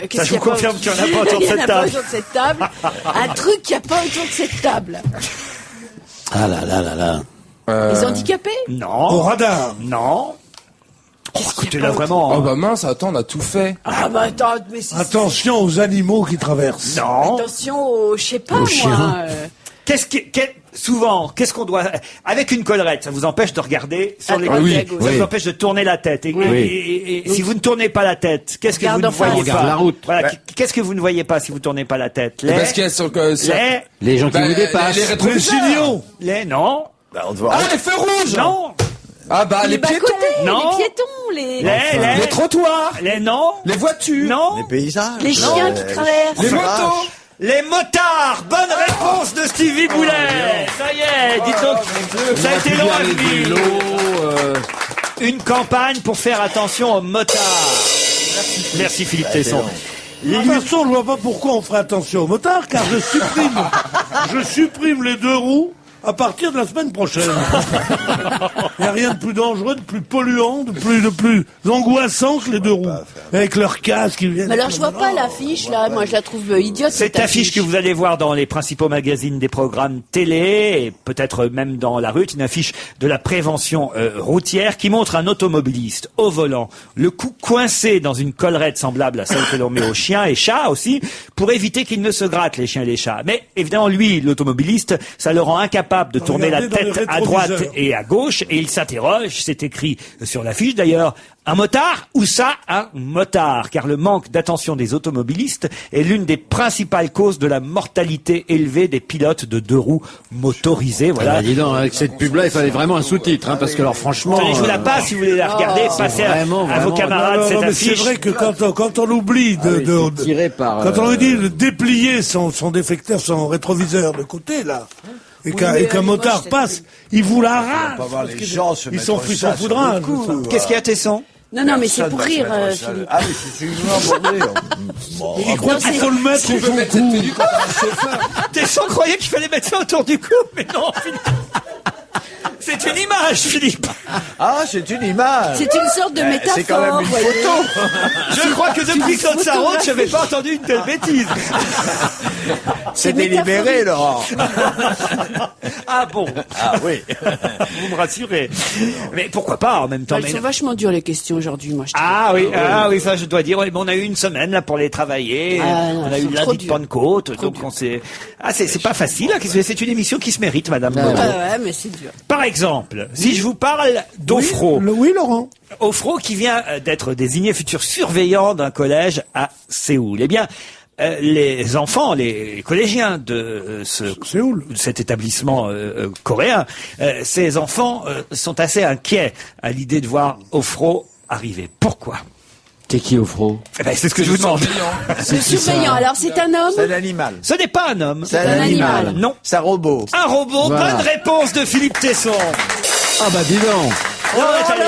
Qu'est-ce Ça, je qu'il y a vous pas confirme autour- qu'il y en a pas autour de Il y en cette a pas table. autour de cette table. Un truc qu'il n'y a pas autour de cette table. Ah là là là là. Les handicapés? Au Non. radar. Non. Oh, écoutez, là, vraiment. Oh bah mince, attends, on a tout fait. Ah bah attends, mais c'est... Attention aux animaux qui traversent. Non. Attention aux, je sais pas moi. chiens. euh, Qu'est-ce qui, souvent, qu'est-ce qu'on doit... Avec une collerette, ça vous empêche de regarder sur les droite côtés. et à gauche. Ça vous empêche de tourner la tête. Et si vous ne tournez pas la tête, qu'est-ce que vous Regarde ne en face. voyez Regarde pas la route. Voilà, qu'est-ce que vous ne voyez pas si vous tournez pas la tête? Parce qu'il y a sur Les gens qui vous dépassent. Les Les rétroviseurs. signaux. non. Bah, on te voit. Ah, les feux rouges. Non. Ah bah les piétons. bas-côtés, Non. les piétons, Les trottoirs. Non. Les voitures. Non. Les paysages. les chiens qui traversent. Les motos. Les motards. Bonne réponse de Stevie Boulet. Ça y est, dites donc. Ça a été long à venir. Une campagne pour faire attention aux motards. Merci Philippe Tesson. De toute façon, je vois pas pourquoi on ferait attention aux motards, car je supprime les 2 roues à partir de la semaine prochaine. Il n'y a rien de plus dangereux, de plus polluant, de plus angoissant que les 2 roues. Avec leurs casques qui viennent. Mais alors je vois pas l'affiche là, moi je la trouve idiote. Cette affiche que vous allez voir dans les principaux magazines des programmes télé et peut-être même dans la rue, une affiche de la prévention routière qui montre un automobiliste au volant, le cou coincé dans une collerette semblable à celle que l'on met aux chiens et chats aussi, pour éviter qu'ils ne se grattent les chiens et les chats. Mais évidemment, lui, l'automobiliste, ça le rend incapable de tourner la Regardez dans les tête à droite rétroviseurs. et à gauche et il s'interroge, c'est écrit sur l'affiche d'ailleurs, un motard ou ça un motard, car le manque d'attention des automobilistes est l'une des principales causes de la mortalité élevée des pilotes de 2 roues motorisés. Voilà. Dis donc, avec cette pub-là, il fallait vraiment un sous-titre, hein, parce que alors franchement... Attendez, je vous la passe si vous voulez la regarder, passez à vraiment, vos vraiment. camarades Non, cette mais c'est affiche. vrai que quand on oublie c'est tiré par, quand on dit de déplier son déflecteur, son rétroviseur de côté, là, et qu'un motard passe, il vous l'arrache. pas voir parce les que gens se ils mettre s'en ça sur foudrant. le cou. Qu'est-ce qu'il y a, Tesson? Non, mais c'est Personne pour va se rire, mettre ça. Philippe. Ah oui, c'est une abordée. Bon, Il croit qu'il faut le mettre Tu au peux fond mettre du cette cou. tenue quand t'as un chauffeur. Tesson croyait qu'il fallait mettre ça autour du cou, mais non, Philippe. C'est une image, Philippe. Ah, c'est une image. C'est une sorte de métaphore. C'est quand même une voyez. photo. Je crois que depuis Claude Sarraute, je n'avais pas entendu une telle bêtise. C'est délibéré, Laurent. Ah bon, Ah oui. vous me rassurez. Mais pourquoi pas en même temps. Elles mais- sont vachement dures les questions aujourd'hui, moi je trouve. Ah oui, ça je dois dire. Oui, mais on a eu une semaine là pour les travailler. Ah, non, on a elles eu sont le trop lundi de dures. Pentecôte, donc on s'est. Ah, c'est pas facile. Hein, c'est une émission qui se mérite, Madame. Baudot. Ouais, mais c'est dur. Par exemple, si je vous parle d'Ofro, Oui, Laurent. Ofro qui vient d'être désigné futur surveillant d'un collège à Séoul. Eh bien, les enfants, les collégiens de Séoul. cet établissement coréen, ces enfants sont assez inquiets à l'idée de voir Ofro arriver. Pourquoi? C'est qui au fro? Eh ben, c'est ce que je vous demande. Le surveillant, alors c'est un homme. C'est l'animal. Ce n'est pas un homme. C'est un animal. Non. C'est un robot. Un robot. Voilà. Bonne réponse de Philippe Tesson. Ah bah dis donc. Oh, attendez,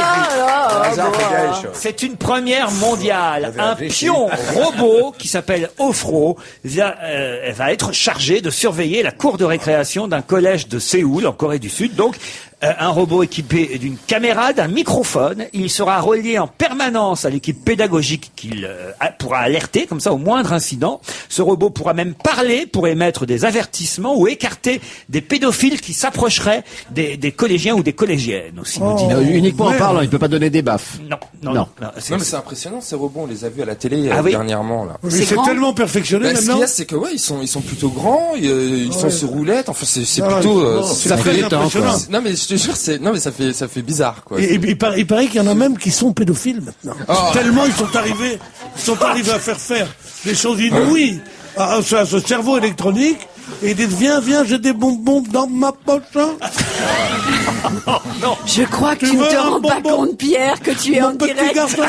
Hasard fait les choses. c'est une première mondiale. J'avais Un réfléchi. pion robot qui s'appelle Ofro va être chargé de surveiller la cour de récréation d'un collège de Séoul, en Corée du Sud. Donc, un robot équipé d'une caméra, d'un microphone. Il sera relié en permanence à l'équipe pédagogique qu'il pourra alerter, comme ça, au moindre incident. Ce robot pourra même parler pour émettre des avertissements ou écarter des pédophiles qui s'approcheraient des collégiens ou des collégiennes aussi, nous dit. Uniquement en parlant, il peut pas donner des baffes. Non. Non. c'est- Non mais c'est impressionnant ces robots, on les a vus à la télé Ah oui dernièrement là. Mais C'est c'est grand. tellement perfectionné Bah, ce qu'il maintenant. y a, c'est que ouais, ils sont plutôt grands, ils sont sur roulettes. Enfin, c'est Ah, plutôt. c'est Ça très fait impressionnant. Non mais je te jure, ça fait bizarre quoi. Et il paraît qu'il y en a même qui sont pédophiles maintenant. Oh. Tellement ils sont arrivés à faire des choses inouïes à ce cerveau électronique. Et ils disent viens, j'ai des bonbons dans ma poche. Hein. Je crois que Tu tu ne veux te un rends pas bonbon compte, Pierre, que tu es en Mon petit direct. garçon. Non,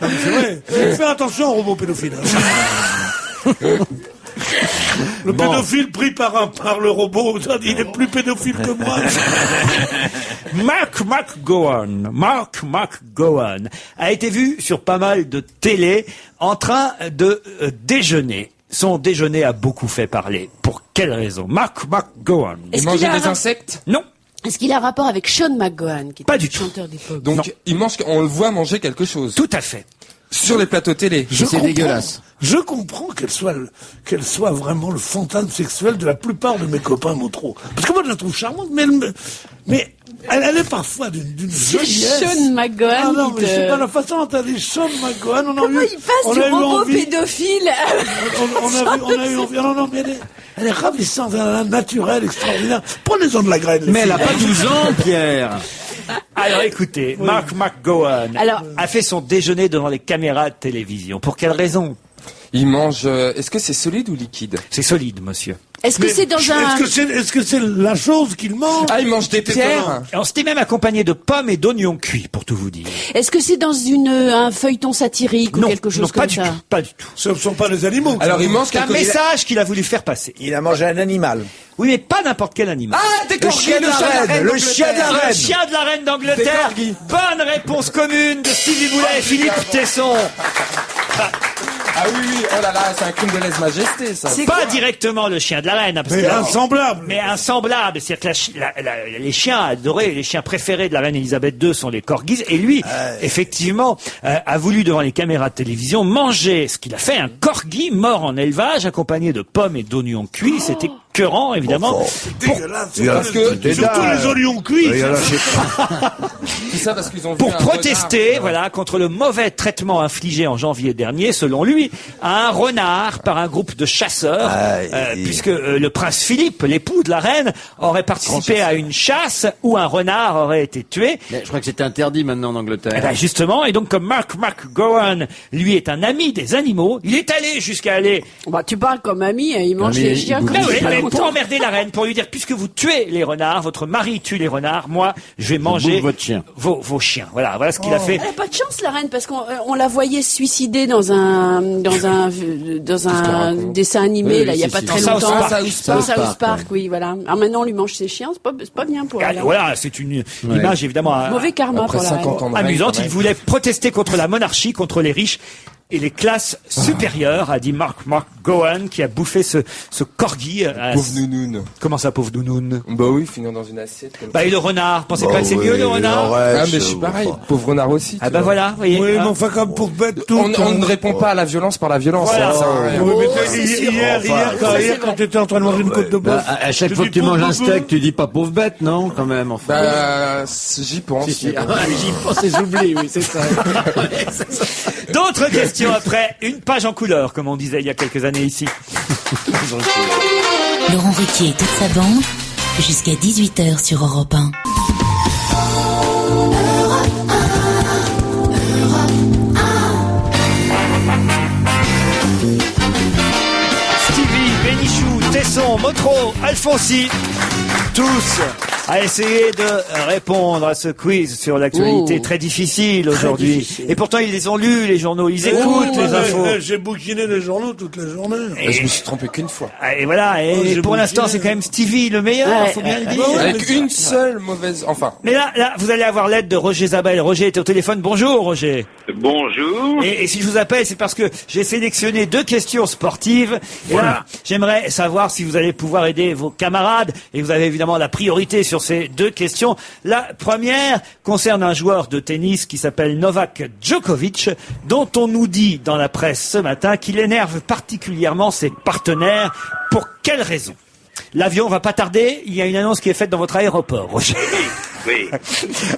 mais c'est vrai. Fais attention aux robots pédophiles. Hein. Le pédophile pris par le robot, il est plus pédophile que moi. Mark McGowan a été vu sur pas mal de télé en train de déjeuner. Son déjeuner a beaucoup fait parler. Pour quelle raison? Mark McGowan. Ils Est-ce mangeaient qu'il a des un- insectes. Non. Est-ce qu'il a un rapport avec Sean McGowan, qui Pas était du le tout. chanteur d'époque? Donc on le voit manger quelque chose. Tout à fait. Sur les plateaux télé. C'est dégueulasse. Je comprends qu'elle soit vraiment le fantasme sexuel de la plupart de mes copains moutros. Parce que moi, je la trouve charmante, mais elle est parfois d'une joliesse. Sean McGowan. Ah non, mais c'est pas la façon dont elle est Sean McGowan. Comment il passe du robot pédophile on a eu envie. Non, mais elle est ravissante, elle a un naturel extraordinaire. Prenez-en de la graine. Mais elle a pas 12 ans, Pierre. Alors écoutez, Mark McGowan a fait son déjeuner devant les caméras de télévision. Pour quelle raison? Il mange... Est-ce que c'est solide ou liquide? C'est solide, monsieur. Est-ce que c'est dans un... Est-ce que c'est la chose qu'il mange? Ah, il mange des pierres. On s'était même accompagné de pommes et d'oignons cuits, pour tout vous dire. Est-ce que c'est dans un feuilleton satirique ou quelque chose comme ça? Pas du tout. Ce ne sont pas les animaux. Alors il mange C'est un message qu'il a voulu faire passer. Il a mangé un animal. Oui, mais pas n'importe quel animal. Ah, des corgis, le chien de la reine. Le chien de la reine d'Angleterre. Bonne réponse commune de Stevie Boulet et Philippe Tesson. Ah oui, oh là là, c'est un crime de lèse-majesté, ça. Pas directement le chien de la reine. Parce Mais insemblable. Mais insemblable. C'est-à-dire que les chiens adorés, les chiens préférés de la reine Elisabeth II sont les corgis. Et lui, effectivement, a voulu devant les caméras de télévision manger ce qu'il a fait, un corgi mort en élevage, accompagné de pommes et d'oignons cuits. C'était écœurant, évidemment. Dégueulasse. Parce que Surtout les oignons cuits. tout ça parce qu'ils ont vu Pour un protester, renard, voilà, contre le mauvais traitement infligé en janvier dernier, selon lui, à un renard par un groupe de chasseurs, puisque le prince Philippe, l'époux de la reine, aurait participé à une chasse où un renard aurait été tué. Mais je crois que c'est interdit maintenant en Angleterre. Eh ben justement, et donc comme Mark McGowan, lui, est un ami des animaux, il est allé jusqu'à aller... Bah, tu parles comme ami, il mange mais les chiens il comme Ah bouge oui, pas mais longtemps. pour emmerder la reine, pour lui dire, puisque vous tuez les renards, votre mari tue les renards, moi, je vais manger bouffe votre chien. vos chiens. Voilà ce qu'il a fait. Elle a pas de chance, la reine, parce qu'on la voyait se suicider dans un dessin animé, Oui, là, il y a si, pas si. très Dans longtemps. South Dans South Park, oui, voilà. Alors maintenant, on lui mange ses chiens, c'est pas bien pour elle. hein. Voilà, c'est une image évidemment Mauvais karma Après pour la reine. 50 ans de règne, amusante. quand Il même. voulait protester contre la monarchie, contre les riches et les classes supérieures, a dit Mark McGowan, qui a bouffé ce corgi. Pauvre nounoun. Comment ça, pauvre nounoun? Bah oui, finir dans une assiette comme ça. Bah, et le renard, pensez pas que c'est mieux, le renard? Ah, mais je suis pareil. Pauvre renard aussi. Ah tu bah vois. voilà, vous voyez. Oui, mais hein. enfin, comme pour bête tout. On ne répond pas à la violence par la violence. Voilà. ça, hein. Oui, mais c'est sûr. hier, quand tu étais en train de manger une côte de bœuf. Bah, à chaque fois dis que tu manges un pauvre steak, tu dis pas pauvre bête, non? Quand même, enfin. Bah, j'y pense. J'y pense et j'oublie, oui, c'est ça. D'autres questions après, une page en couleur, comme on disait il y a quelques années ici. Laurent Ruquier et toute sa bande, jusqu'à 18h sur Europe 1. Stevie, Bénichou, Tesson, Motro, Alfonsi, tous à essayer de répondre à ce quiz sur l'actualité très difficile aujourd'hui. Et pourtant, ils les ont lus, les journaux, ils écoutent les infos. J'ai bouquiné les journaux toute la journée. Je me suis trompé qu'une fois. Et voilà, et j'ai pour l'instant, bouquiné. c'est quand même Stevie le meilleur, faut bien le dire. ouais. Avec une seule mauvaise... Enfin. Mais là, vous allez avoir l'aide de Roger Zabel. Roger est au téléphone. Bonjour, Roger. Bonjour. Et si je vous appelle, c'est parce que j'ai sélectionné 2 questions sportives. Et là, j'aimerais savoir si vous allez pouvoir aider vos camarades. Et vous avez évidemment la priorité sur ces 2 questions. La première concerne un joueur de tennis qui s'appelle Novak Djokovic, dont on nous dit dans la presse ce matin qu'il énerve particulièrement ses partenaires. Pour quelle raison? L'avion va pas tarder. Il y a une annonce qui est faite dans votre aéroport, Roger. Oui.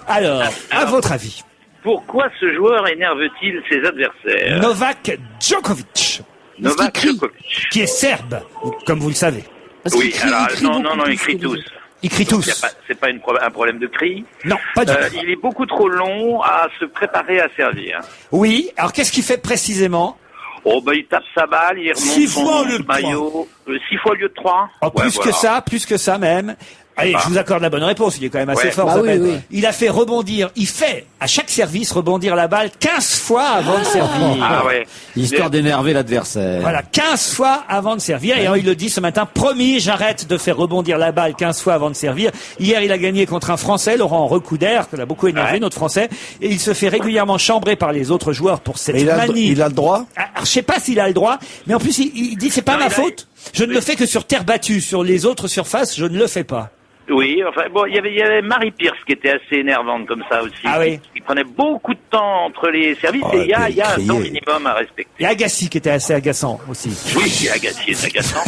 Alors, à votre avis, Pourquoi ce joueur énerve-t-il ses adversaires? Novak Djokovic, Novak qu'il crie. Djokovic. qui est serbe, comme vous le savez. Parce qu'il Oui, crie- alors il crie non, beaucoup non, non, plus ils crient que les tous. autres. Ils crient Donc, tous. c'est pas un problème de cri. Non, pas du tout. Il est beaucoup trop long à se préparer à servir. Oui, alors qu'est-ce qu'il fait précisément? Oh, il tape sa balle, il remonte 6 fois au lieu son de maillot. 6 fois au lieu de 3. Oh, plus que ça même. Allez, je vous accorde la bonne réponse, il est quand même assez Ouais. fort. Bah Zabel. oui, oui. Il a fait rebondir, il fait à chaque service rebondir la balle 15 fois avant de servir. Ah ouais. Histoire d'énerver l'adversaire. Voilà, 15 fois avant de servir. Et il le dit ce matin, promis, j'arrête de faire rebondir la balle 15 fois avant de servir. Hier, il a gagné contre un Français, Laurent Recouder, que l'a beaucoup énervé, Ouais. notre Français. Et il se fait régulièrement chambrer par les autres joueurs pour cette manie. Il a le droit? Alors, je sais pas s'il a le droit, mais en plus, il dit, c'est pas Non, ma il a- faute. Je ne le fais que sur terre battue. Sur les autres surfaces, je ne le fais pas. Oui, enfin bon, il y avait Marie Pierce qui était assez énervante comme ça aussi. Ah oui. Qui prenait beaucoup de temps entre les services et il y a un temps minimum à respecter. Il y a Agassi qui était assez agaçant aussi. Oui, Agassi est agaçant,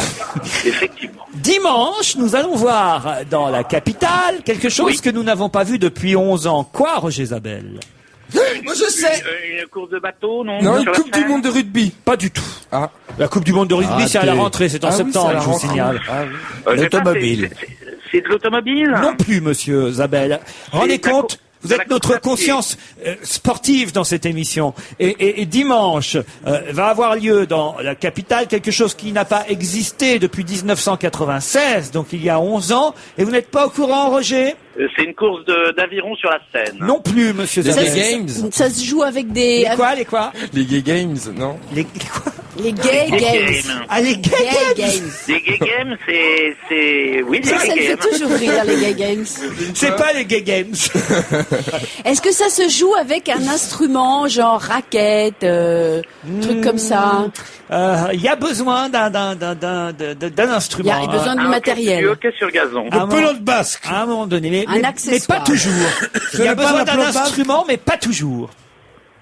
effectivement. Dimanche, nous allons voir dans la capitale quelque chose que nous n'avons pas vu depuis 11 ans. Quoi, Roger Isabelle? Moi je sais. Une course de bateau, non? Non, une Sur la Coupe du scène Monde de rugby. Pas du tout. Ah. La Coupe du Monde de rugby, c'est à la rentrée, c'est en septembre, oui, je vous signale. Ah, oui. Je sais pas, L'automobile. C'est de l'automobile? Non plus, monsieur Isabelle. Rendez la compte, vous de êtes la notre course à pied. conscience sportive dans cette émission. Et dimanche, va avoir lieu dans la capitale quelque chose qui n'a pas existé depuis 1996, donc il y a 11 ans. Et vous n'êtes pas au courant, Roger? C'est une course d'aviron sur la Seine. Non plus, monsieur Les Isabelle. Gay Games. Ça se joue avec des... Les quoi? Les Gay Games, non? Les quoi? Les Gay Gay Games. Games. Ah, les Gay gays. Games. Les Gay Games, c'est... Oui, les Ça Gay me fait Games. toujours rire, les Gay Games. C'est pas les gay games. Est-ce que ça se joue avec un instrument, genre raquette, truc comme ça? Il y a besoin d'un instrument. Il y a besoin du Du matériel. hockey sur gazon. Ah, Le pelote basque. À un moment donné, mais Un pas accessoire. toujours. Il y a n'est pas besoin la d'un pelote basque. instrument, mais pas toujours.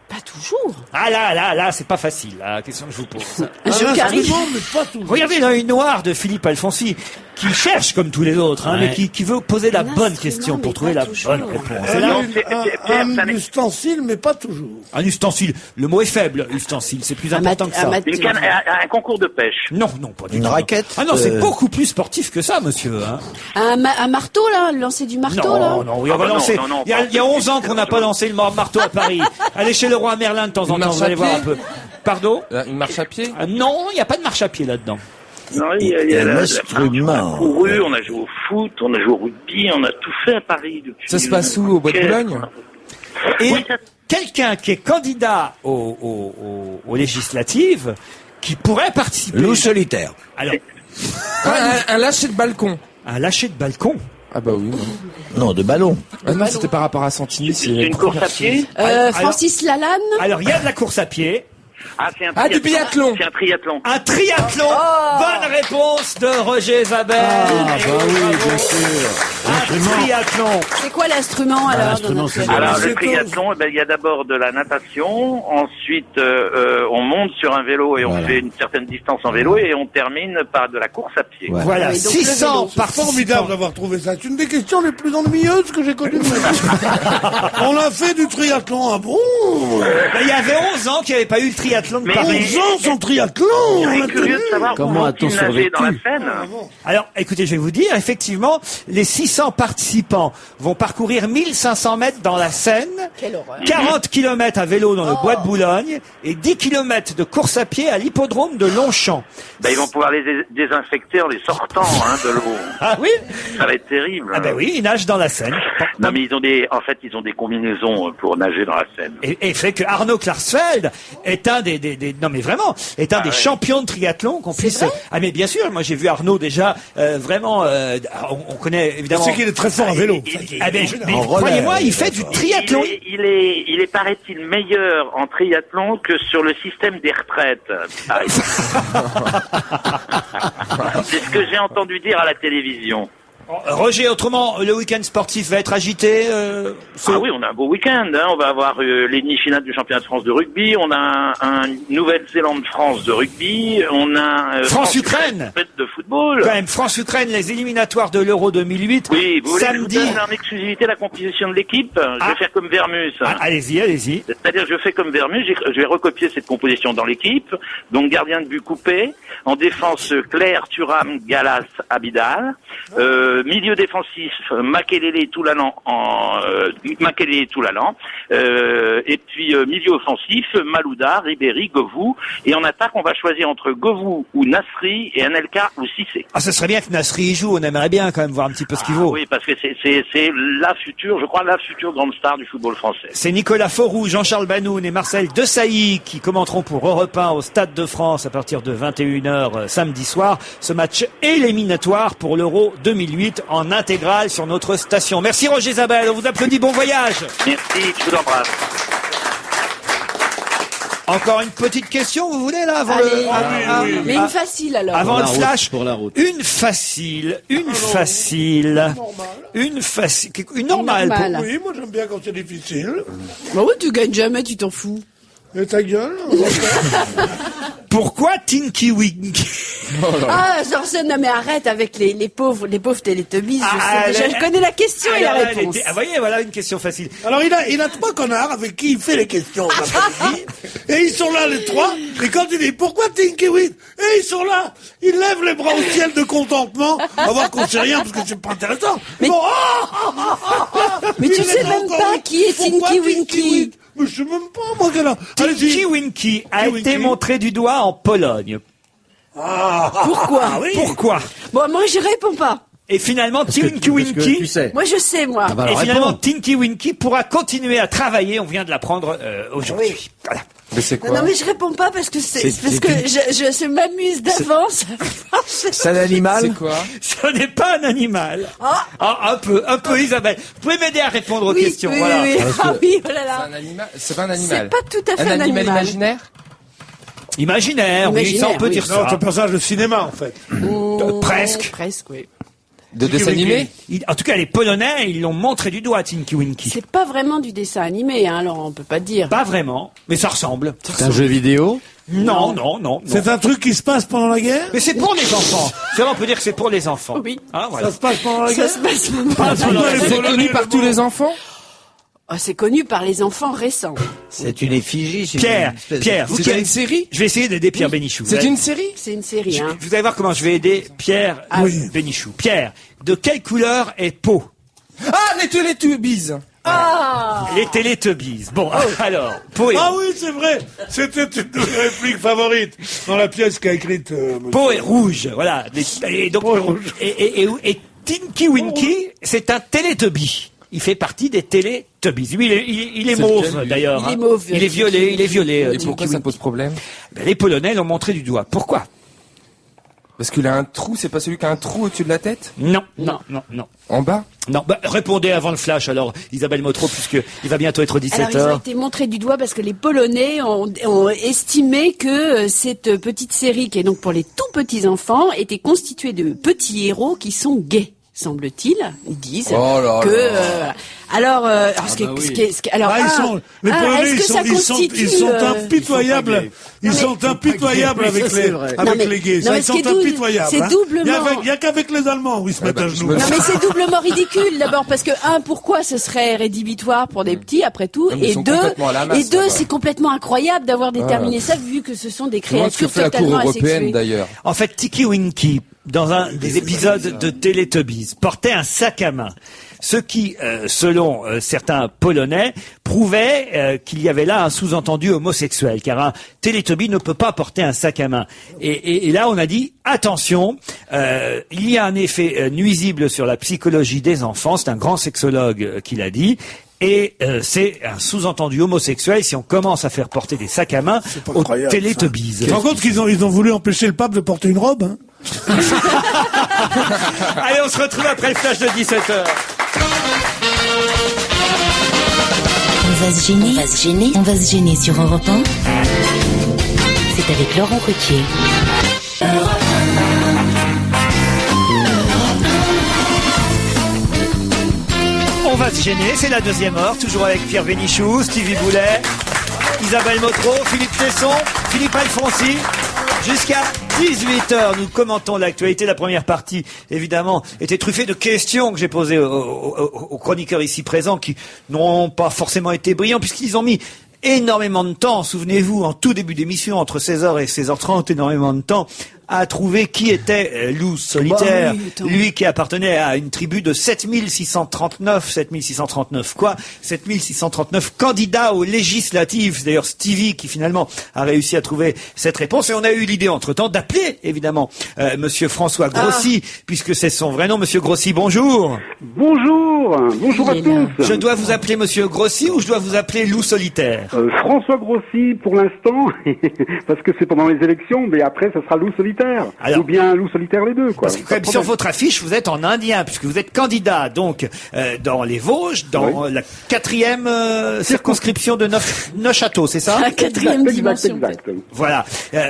Pas toujours. Ah là, c'est pas facile, la question que je vous pose. Un jeu carré. instrument, mais pas tout. Regardez l'œil noir de Philippe Alfonsi, qui cherche comme tous les autres, hein, mais qui veut poser la Un bonne instrument, question mais pour trouver pas la toujours. bonne réponse. Un, Et là, Non, c'est- Pierre, ça un n'est- ustensile, mais pas toujours. un ustensile. Le mot est faible, ustensile. C'est plus important que ça. un concours de pêche. Non, pas du Une tout. raquette, Ah non, c'est beaucoup plus sportif que ça, monsieur. Hein. Un marteau, là? Le lancer du marteau, là? Non, oui, on va Ah bah lancer. non, Il y a 11 ans qu'on n'a pas lancé le marteau à Paris. Allez chez le roi Merlin de temps en Une temps, marche vous allez à voir un pied peu. Pardon? Une marche à pied. Non, il n'y a pas de marche à pied là-dedans. Non, il y a un la instrument. marche, on a couru, on a joué au foot, on a joué au rugby, on a tout fait à Paris depuis. Ça se passe où, au Bois de Boulogne? Et Oui, ça- quelqu'un qui est candidat aux législatives, qui pourrait participer. Loup solitaire. Alors, Un lâcher de balcon. un lâcher de balcon. Ah bah oui, non. Non, de ballon. Ah non, c'était par rapport à Santini. C'est une course à pied. Francis Lalanne? Alors, il y a de la course à pied. C'est un Ah, du biathlon. C'est un triathlon. Un triathlon. Bonne réponse de Roger Isabelle. bien sûr. Un triathlon. C'est quoi l'instrument, alors? l'instrument, dans c'est notre- Alors le c'est triathlon, il y a d'abord de la natation, ensuite on monte sur un vélo et on Voilà. fait une certaine distance en vélo et on termine par de la course à pied. Ouais. Voilà, Oui, donc le 600 vélo. C'est participants. formidable d'avoir trouvé ça. C'est une des questions les plus ennuyeuses que j'ai connues de ma vie. On a fait du triathlon. Ah bon? Ben, il y avait 11 ans qu'il n'y avait pas eu le triathlon de Mais- Paris. 11 ans sans triathlon. Je On suis a curieux de tenu. savoir Comment où a-t-on vont-ils nager dans la survécu Seine. Alors, écoutez, je vais vous dire, effectivement, les 600 participants vont parcourir 1500 mètres dans la Seine, Quelle horreur. 40 km à vélo dans le bois de Boulogne et 10 km de course à pied à l'hippodrome de Longchamp. Ils vont pouvoir les désinfecter en les sortant de l'eau. Ah oui? Ça va être terrible. Ah ben oui, ils nagent dans la Seine. Non mais ils ont des combinaisons pour nager dans la Seine. Et fait que Arnaud Klarsfeld est un non mais vraiment, est un des champions de triathlon qu'on puisse. vrai Ah mais bien sûr, moi j'ai vu Arnaud déjà vraiment. On connaît évidemment. C'est qu'il est très fort à vélo. Ah ben, mais En relais, croyez-moi, il fait du triathlon. Il est paraît-il meilleur en triathlon que sur le système des retraites. par exemple. C'est ce que j'ai entendu dire à la télévision. Roger, autrement, le week-end sportif va être agité. Ah oui, on a un beau week-end. On va avoir les demi-finales du championnat de France de rugby. On a un Nouvelle-Zélande-France de rugby. On a France-Ukraine. de football. Quand même, France-Ukraine, les éliminatoires de l'Euro 2008. Oui, vous voulez que je samedi. vous donne en exclusivité la composition de l'équipe? Je vais faire comme Vermus. Ah, allez-y. C'est-à-dire, je fais comme Vermus, je vais recopier cette composition dans l'équipe. Donc, gardien de but Coupé. En défense, Claire, Thuram, Galas, Abidal. Milieu défensif, Makelele, Toulalan, et puis milieu offensif, Malouda, Ribéry, Govou. Et en attaque, on va choisir entre Govou ou Nasri et Anelka ou Cissé. Ah, ce serait bien que Nasri y joue. On aimerait bien quand même voir un petit peu ce qu'il vaut. Oui, parce que c'est la future grande star du football français. C'est Nicolas Fauroux, Jean-Charles Banoun et Marcel Desailly qui commenteront pour Europe 1 au Stade de France à partir de 21h samedi soir. Ce match éliminatoire pour l'Euro 2008 en intégrale sur notre station. Merci Roger Isabelle, on vous applaudit, bon voyage. Merci, je vous embrasse. Encore une petite question, vous voulez, là, avant Allez, mais une facile, alors. Avant le route, flash, pour la route. une facile, une normale. Normale. Oui, moi j'aime bien quand c'est difficile. Bah ouais, tu gagnes jamais, tu t'en fous. Et ta gueule. Pourquoi Tinky Winky? Ah, Jordan, non mais arrête avec les pauvres Teletubbies. Je connais la question et la Alors là, réponse. vous voyez, voilà une question facile. Alors il a 3 connards avec qui il fait les questions. Et ils sont là les 3. Et quand il dit pourquoi Tinky Winky, et ils sont là. Ils lèvent les bras au ciel de contentement. On va voir qu'on sait rien parce que c'est pas intéressant. Mais- Bon, Mais tu sais même pas qui est Tinky Winky. Mais je sais même pas, moi, quelle heure. Tinky Winky a Tinky été Winky. montré du doigt en Pologne. Pourquoi Pourquoi? Bon, moi je réponds pas. Et finalement, Tinky Parce que tu Winky, sais. Moi je sais, moi. Ah bah et alors, finalement, réponds. Tinky Winky pourra continuer à travailler. On vient de l'apprendre aujourd'hui. Voilà. Mais c'est quoi? Non mais je réponds pas parce que c'est parce c'est que je m'amuse d'avance. C'est un animal? C'est quoi? Ce n'est pas un animal. Ah. Ah, un peu, Isabelle. Vous pouvez m'aider à répondre aux questions. Oui, Voilà. oui. Ah oui, oh là C'est là. un animal? C'est pas un animal. C'est pas tout à fait Un animal imaginaire? Imaginaire, oui, ça on peut oui. dire Non, ça. c'est un personnage de cinéma, en fait. Presque. Presque, oui. De Tinky dessin Winky. animé? En tout cas, les Polonais, ils l'ont montré du doigt, Tinky Winky. C'est pas vraiment du dessin animé, hein, alors on peut pas dire. Pas vraiment, mais ça ressemble. C'est un jeu vidéo. Non, non. C'est un truc qui se passe pendant la guerre? Mais c'est pour les enfants. C'est vrai, on peut dire que c'est pour les enfants. Oui. Hein, voilà. Ça se passe pendant la Ça guerre? se passe Pas pendant la C'est guerre. connu par tous les enfants? Oh, c'est connu par les enfants récents. C'est une effigie. c'est Pierre, une espèce de- Pierre, vous C'est qui une série? Je vais essayer d'aider Pierre Bénichou. C'est une série? C'est une série, hein. Vous allez voir comment je vais aider Pierre Bénichou. Pierre, de quelle couleur est Pau? Ah, les Teletubbies! Les Teletubbies. Bon, alors, Pau est, Ah oui, c'est vrai. C'était une de mes répliques favorites dans la pièce qu'a écrite monsieur. Pau est rouge. Voilà. Et donc, Pau est rouge. et Tinky Winky, c'est un Teletubby. Il fait partie des Teletubbies. Lui, il est C'est mauve, lequel, lui d'ailleurs. Il est hein. mauve. Il est violet, Et Tinky pourquoi ça Winky. pose problème? Ben, les Polonais l'ont montré du doigt. Pourquoi? Parce qu'il a un trou, c'est pas celui qui a un trou au-dessus de la tête? Non. En bas? Non, bah, répondez avant le flash, alors, Isabelle Motro, puisque il va bientôt être 17h. Alors, ils ont été montrés du doigt parce que les Polonais ont estimé que cette petite série, qui est donc pour les tout petits enfants, était constituée de petits héros qui sont gays. Semble-t-il, ils disent Oh là que. là. Alors, alors, Ah, les Polonais, est-ce que ça constitue, ils sont impitoyables. Ils sont impitoyables avec ça, c'est les, vrai. Non, avec mais- les gays. non, Ça, mais ils ce sont qui est double- impitoyables. c'est hein. doublement- Il y a qu'avec les Allemands où ils se mettent à genoux. Non mais c'est doublement ridicule d'abord parce que pourquoi ce serait rédhibitoire pour des petits après tout Non, mais ils et sont complètement à la masse, là-bas. c'est complètement incroyable d'avoir déterminé ça vu que ce sont des Comment est-ce que créatures fait la Cour totalement européenne asexuées. d'ailleurs? En fait, Tinky Winky, dans un des épisodes de Teletubbies, portait un sac à main. Ce qui, selon certains Polonais, prouvait qu'il y avait là un sous-entendu homosexuel, car un Teletubby ne peut pas porter un sac à main. Et là, on a dit, attention, il y a un effet nuisible sur la psychologie des enfants, c'est un grand sexologue qui l'a dit, et c'est un sous-entendu homosexuel si on commence à faire porter des sacs à main pas aux incroyable, Teletubbies. Tu te rends compte qu'ils ont voulu empêcher le pape de porter une robe, hein? Allez, on se retrouve après le flash de 17h. On va se gêner. On va se gêner sur Europe 1. C'est avec Laurent Ruquier. On va se gêner, c'est la deuxième heure, toujours avec Pierre Bénichou, Stevie Boulet, Isabelle Motro, Philippe Tesson, Philippe Alfonsi. Jusqu'à 18h, nous commentons l'actualité. La première partie, évidemment, était truffée de questions que j'ai posées aux chroniqueurs ici présents qui n'ont pas forcément été brillants puisqu'ils ont mis énormément de temps, souvenez-vous, en tout début d'émission, entre 16h et 16h30, énormément de temps à trouver qui était Loup Solitaire, Bah oui, attends. lui qui appartenait à une tribu de 7639 candidats aux législatives. C'est d'ailleurs Stevie qui finalement a réussi à trouver cette réponse et on a eu l'idée entre-temps d'appeler évidemment Monsieur François Grossi, puisque c'est son vrai nom. Monsieur Grossi, bonjour. Bonjour à Il est là. tous. Je dois vous appeler Monsieur Grossi ou je dois vous appeler Loup Solitaire? François Grossi pour l'instant, parce que c'est pendant les élections, mais après ça sera Loup Solitaire. solitaire. Alors- Ou bien loup solitaire, les deux, quoi. Parce que quand même, sur votre affiche, vous êtes en indien, puisque vous êtes candidat donc dans les Vosges, dans la 4e circonscription de Neuchâteau, c'est ça? La 4e dimension. Exact. Voilà.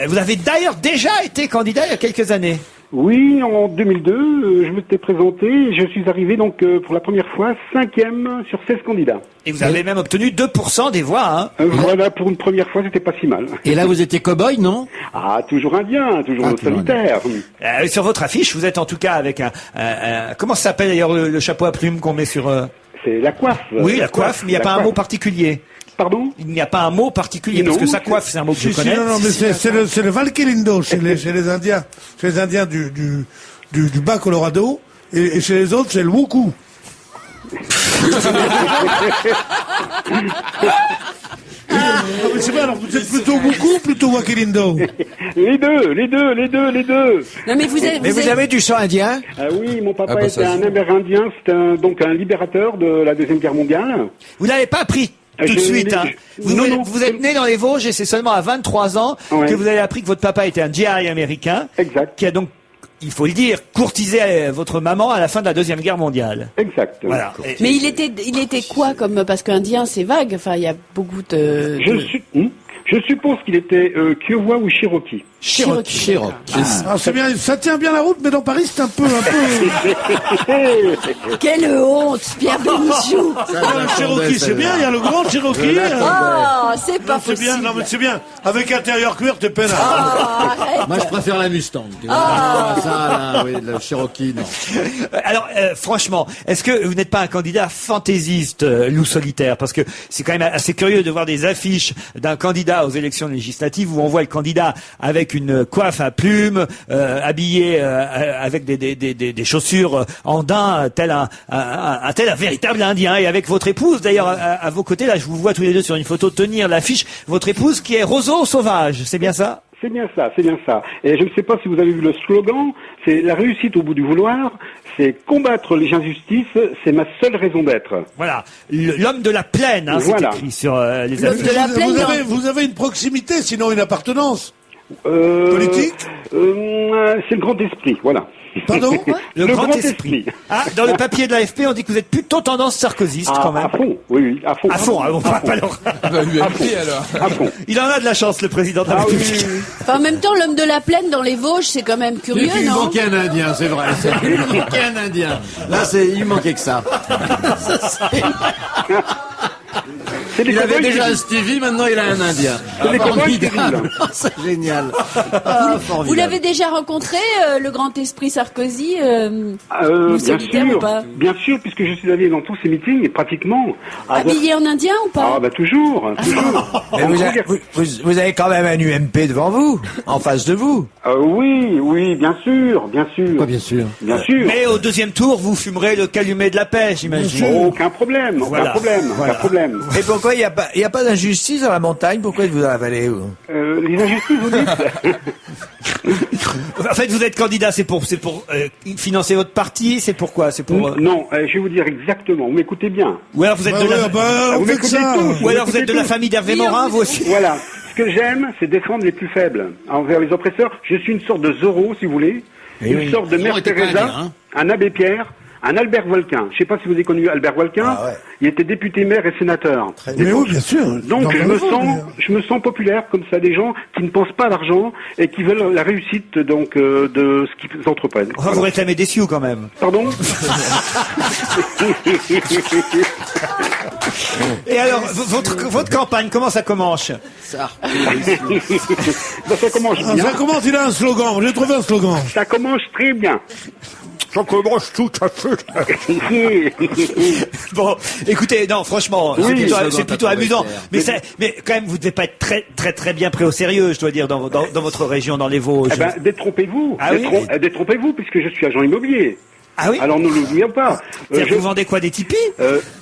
Vous avez d'ailleurs déjà été candidat il y a quelques années. Oui, en 2002, je m'étais présenté et je suis arrivé donc pour la première fois 5e sur 16 candidats. Et vous avez même obtenu 2% des voix, hein. Voilà, pour une première fois, c'était pas si mal. Et là, vous étiez cow-boy, non? Ah, toujours indien, toujours solitaire. Sur votre affiche, vous êtes en tout cas avec un comment ça s'appelle d'ailleurs le chapeau à plumes qu'on met sur... C'est la coiffe. Oui, la coiffe, mais il n'y a pas un mot particulier. Pardon? Il n'y a pas un mot particulier, parce que sa coiffe, c'est un mot que je connais. Non, mais c'est le Valquilindo chez les Indiens. Chez les Indiens du bas Colorado. Et chez les autres, c'est le Wuku. Mais c'est bien, alors vous êtes plutôt Wuku ou plutôt Wakilindo? Les deux. Non, mais vous avez du sang indien? Ah oui, mon papa était un Amérindien, c'était donc un libérateur de la Deuxième Guerre mondiale. Vous l'avez pas appris tout de suite, hein. Non. Vous êtes né dans les Vosges et c'est seulement à 23 ans que vous avez appris que votre papa était un GI américain. Exact. Qui a donc, il faut le dire, courtisé votre maman à la fin de la Deuxième Guerre mondiale. Exact. Voilà. Mais il était quoi comme, parce qu'indien c'est vague, enfin il y a beaucoup de... Je suppose qu'il était Kiowa ou Cherokee. Cherokee. Ah, c'est bien, ça tient bien la route, mais dans Paris, c'est un peu... Quelle honte, Pierre Bénichou. Le Cherokee, c'est bien, il y a le grand Cherokee. Ah, c'est pas C'est bien, possible. non mais c'est bien. Avec intérieur cuir, t'es peinard. Ah, arrête. Moi, je préfère la Mustang. Tu vois. Ça, là, oui, le Cherokee, non. Alors, franchement, est-ce que vous n'êtes pas un candidat fantaisiste, loup solitaire? Parce que c'est quand même assez curieux de voir des affiches d'un candidat aux élections législatives où on voit le candidat avec une coiffe à plumes, habillé avec des chaussures en daim, tel un véritable Indien, et avec votre épouse d'ailleurs à vos côtés. Là, je vous vois tous les deux sur une photo tenir l'affiche. Votre épouse qui est Roseau Sauvage, c'est bien ça? C'est bien ça. Et je ne sais pas si vous avez vu le slogan, c'est la réussite au bout du vouloir, c'est combattre les injustices, c'est ma seule raison d'être. Voilà, l'homme de la plaine, hein, Voilà. c'est écrit sur les affiches. de la plaine, Vous avez une proximité, sinon une appartenance. Politique? C'est le grand esprit, voilà. Pardon? Le grand esprit. Ah, dans le papier de l'AFP, on dit que vous êtes plutôt tendance sarkozyste quand même. À fond, oui, à fond. À fond, on va pas alors. À fond. Il en a de la chance, le président de la République. Enfin, en même temps, l'homme de la plaine dans les Vosges, c'est quand même curieux, Il non? manquait un Indien, c'est vrai. Il manquait un Indien. Là, il manquait que ça. Il avait déjà un Stevie, maintenant il a un Indien. Formidable. C'est génial. Vous l'avez déjà rencontré, le grand esprit Sarkozy, Bien solitaire ou pas? bien sûr, puisque je suis allé dans tous ces meetings, et pratiquement. Habillé en indien ou pas? Ah, bah toujours. Mais vous avez quand même un UMP devant vous, en face de vous. Oui, bien sûr. Quoi, bien sûr. Bien sûr. Mais au deuxième tour, vous fumerez le calumet de la pêche, j'imagine. Aucun problème. Voilà. Aucun problème. Et pourquoi il n'y a pas d'injustice dans la montagne? Pourquoi vous en avalez? Les injustices, vous dites? En fait, vous êtes candidat, c'est pour financer votre parti, c'est pourquoi? C'est pour. Non, je vais vous dire exactement. Vous m'écoutez bien. Ou alors vous êtes Bah de la. vous m'écoutez tous. Ou alors vous êtes de la famille d'Hervé Morin, vous aussi. Voilà. Ce que j'aime, c'est défendre les plus faibles envers les oppresseurs. Je suis une sorte de Zorro, si vous voulez. Une sorte de Mère était pas Teresa, indien, hein. un Abbé Pierre, un Albert Walquin. Je ne sais pas si vous avez connu Albert Walquin. Ah ouais. Il était député maire et sénateur. Mais oui, bien sûr. Donc je me sens populaire comme ça, des gens qui ne pensent pas à l'argent et qui veulent la réussite donc de ce qu'ils entreprennent. Enfin, vous réclamez des sioux quand même. Pardon? Et alors, votre campagne, comment ça commence? Ça commence Ah, bien. ça commence, il a un slogan. J'ai trouvé un slogan. Ça commence très bien. Ça commence tout à fait. Bon, écoutez, non, franchement, Oui, c'est plutôt amusant. Mais quand même, vous devez pas être très, très, très bien pris au sérieux, je dois dire, dans votre région, dans les Vosges. Eh ben, détrompez-vous. Ah oui? Détrompez-vous, puisque je suis agent immobilier. Ah oui? Alors ne l'oublions pas. C'est-à-dire que vous vendez quoi, des tipis?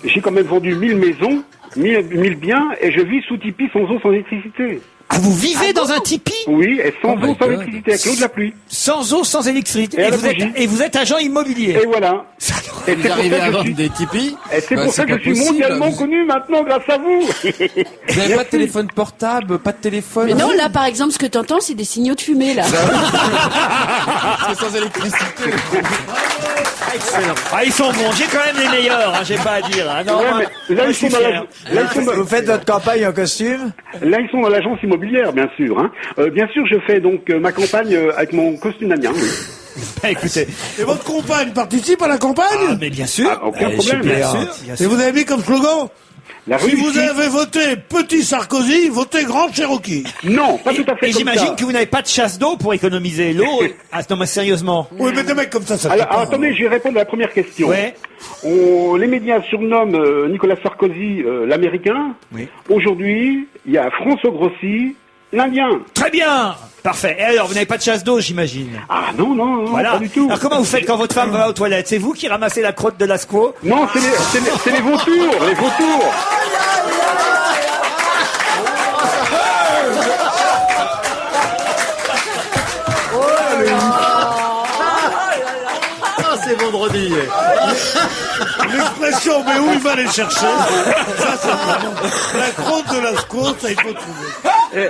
J'ai quand même vendu 1000 maisons, 1000 biens, et je vis sous Tipeee sans eau, sans électricité. Ah, vous vivez dans un tipi? Oui, et sans Oh eau, my sans God. électricité, avec l'eau de la pluie. Sans eau, sans électricité. Et à la Et bougie. vous êtes agent immobilier. Et voilà. Ça, alors, Et Vous c'est pour arrivez ça à que je vendre suis- des Tipeee. Et c'est Bah, pour ça que pas je suis possible, mondialement vous- connu maintenant grâce à vous. Vous n'avez pas de téléphone portable, pas de téléphone. Mais non, là, par exemple, ce que t'entends, c'est des signaux de fumée, là. C'est sans électricité. Excellent. Ah, ils sont bons. J'ai quand même les meilleurs, j'ai pas à dire. Ah, non, Ouais, moi, mais là, moi, ils je suis sont dans fier. là, ils sont dans- Vous faites votre campagne en costume? là, ils sont dans l'agence immobilière, bien sûr. Hein. Bien sûr, je fais donc ma campagne avec mon costume indien. Oui. Bah, écoutez. Et votre compagne participe à la campagne? Ah, mais bien sûr. Ah, aucun problème. Bien bien. sûr, bien Et sûr. vous avez mis comme slogan? La Si vous réussite- avez voté petit Sarkozy, votez grand Cherokee. Non, pas tout à fait Et comme j'imagine ça. que vous n'avez pas de chasse d'eau pour économiser l'eau. Ah, non, mais sérieusement. Oui, mais des mecs comme ça fait Alors, pas. attendez, je vais répondre à la première question. Ouais. Les médias surnomment Nicolas Sarkozy l'Américain. Oui. Aujourd'hui, il y a François Grossi, l'Indien. Très bien. Parfait. Et alors, vous n'avez pas de chasse d'eau, j'imagine. Ah non, non, non, Voilà. pas du tout. Alors, comment vous faites quand votre femme va aux toilettes? C'est vous qui ramassez la crotte de la squaw? Non, c'est les vautours, les vautours. Ah, c'est vendredi. L'expression, mais où il va les chercher? Ça, c'est vraiment... La crotte de la squaw, ça, il faut trouver.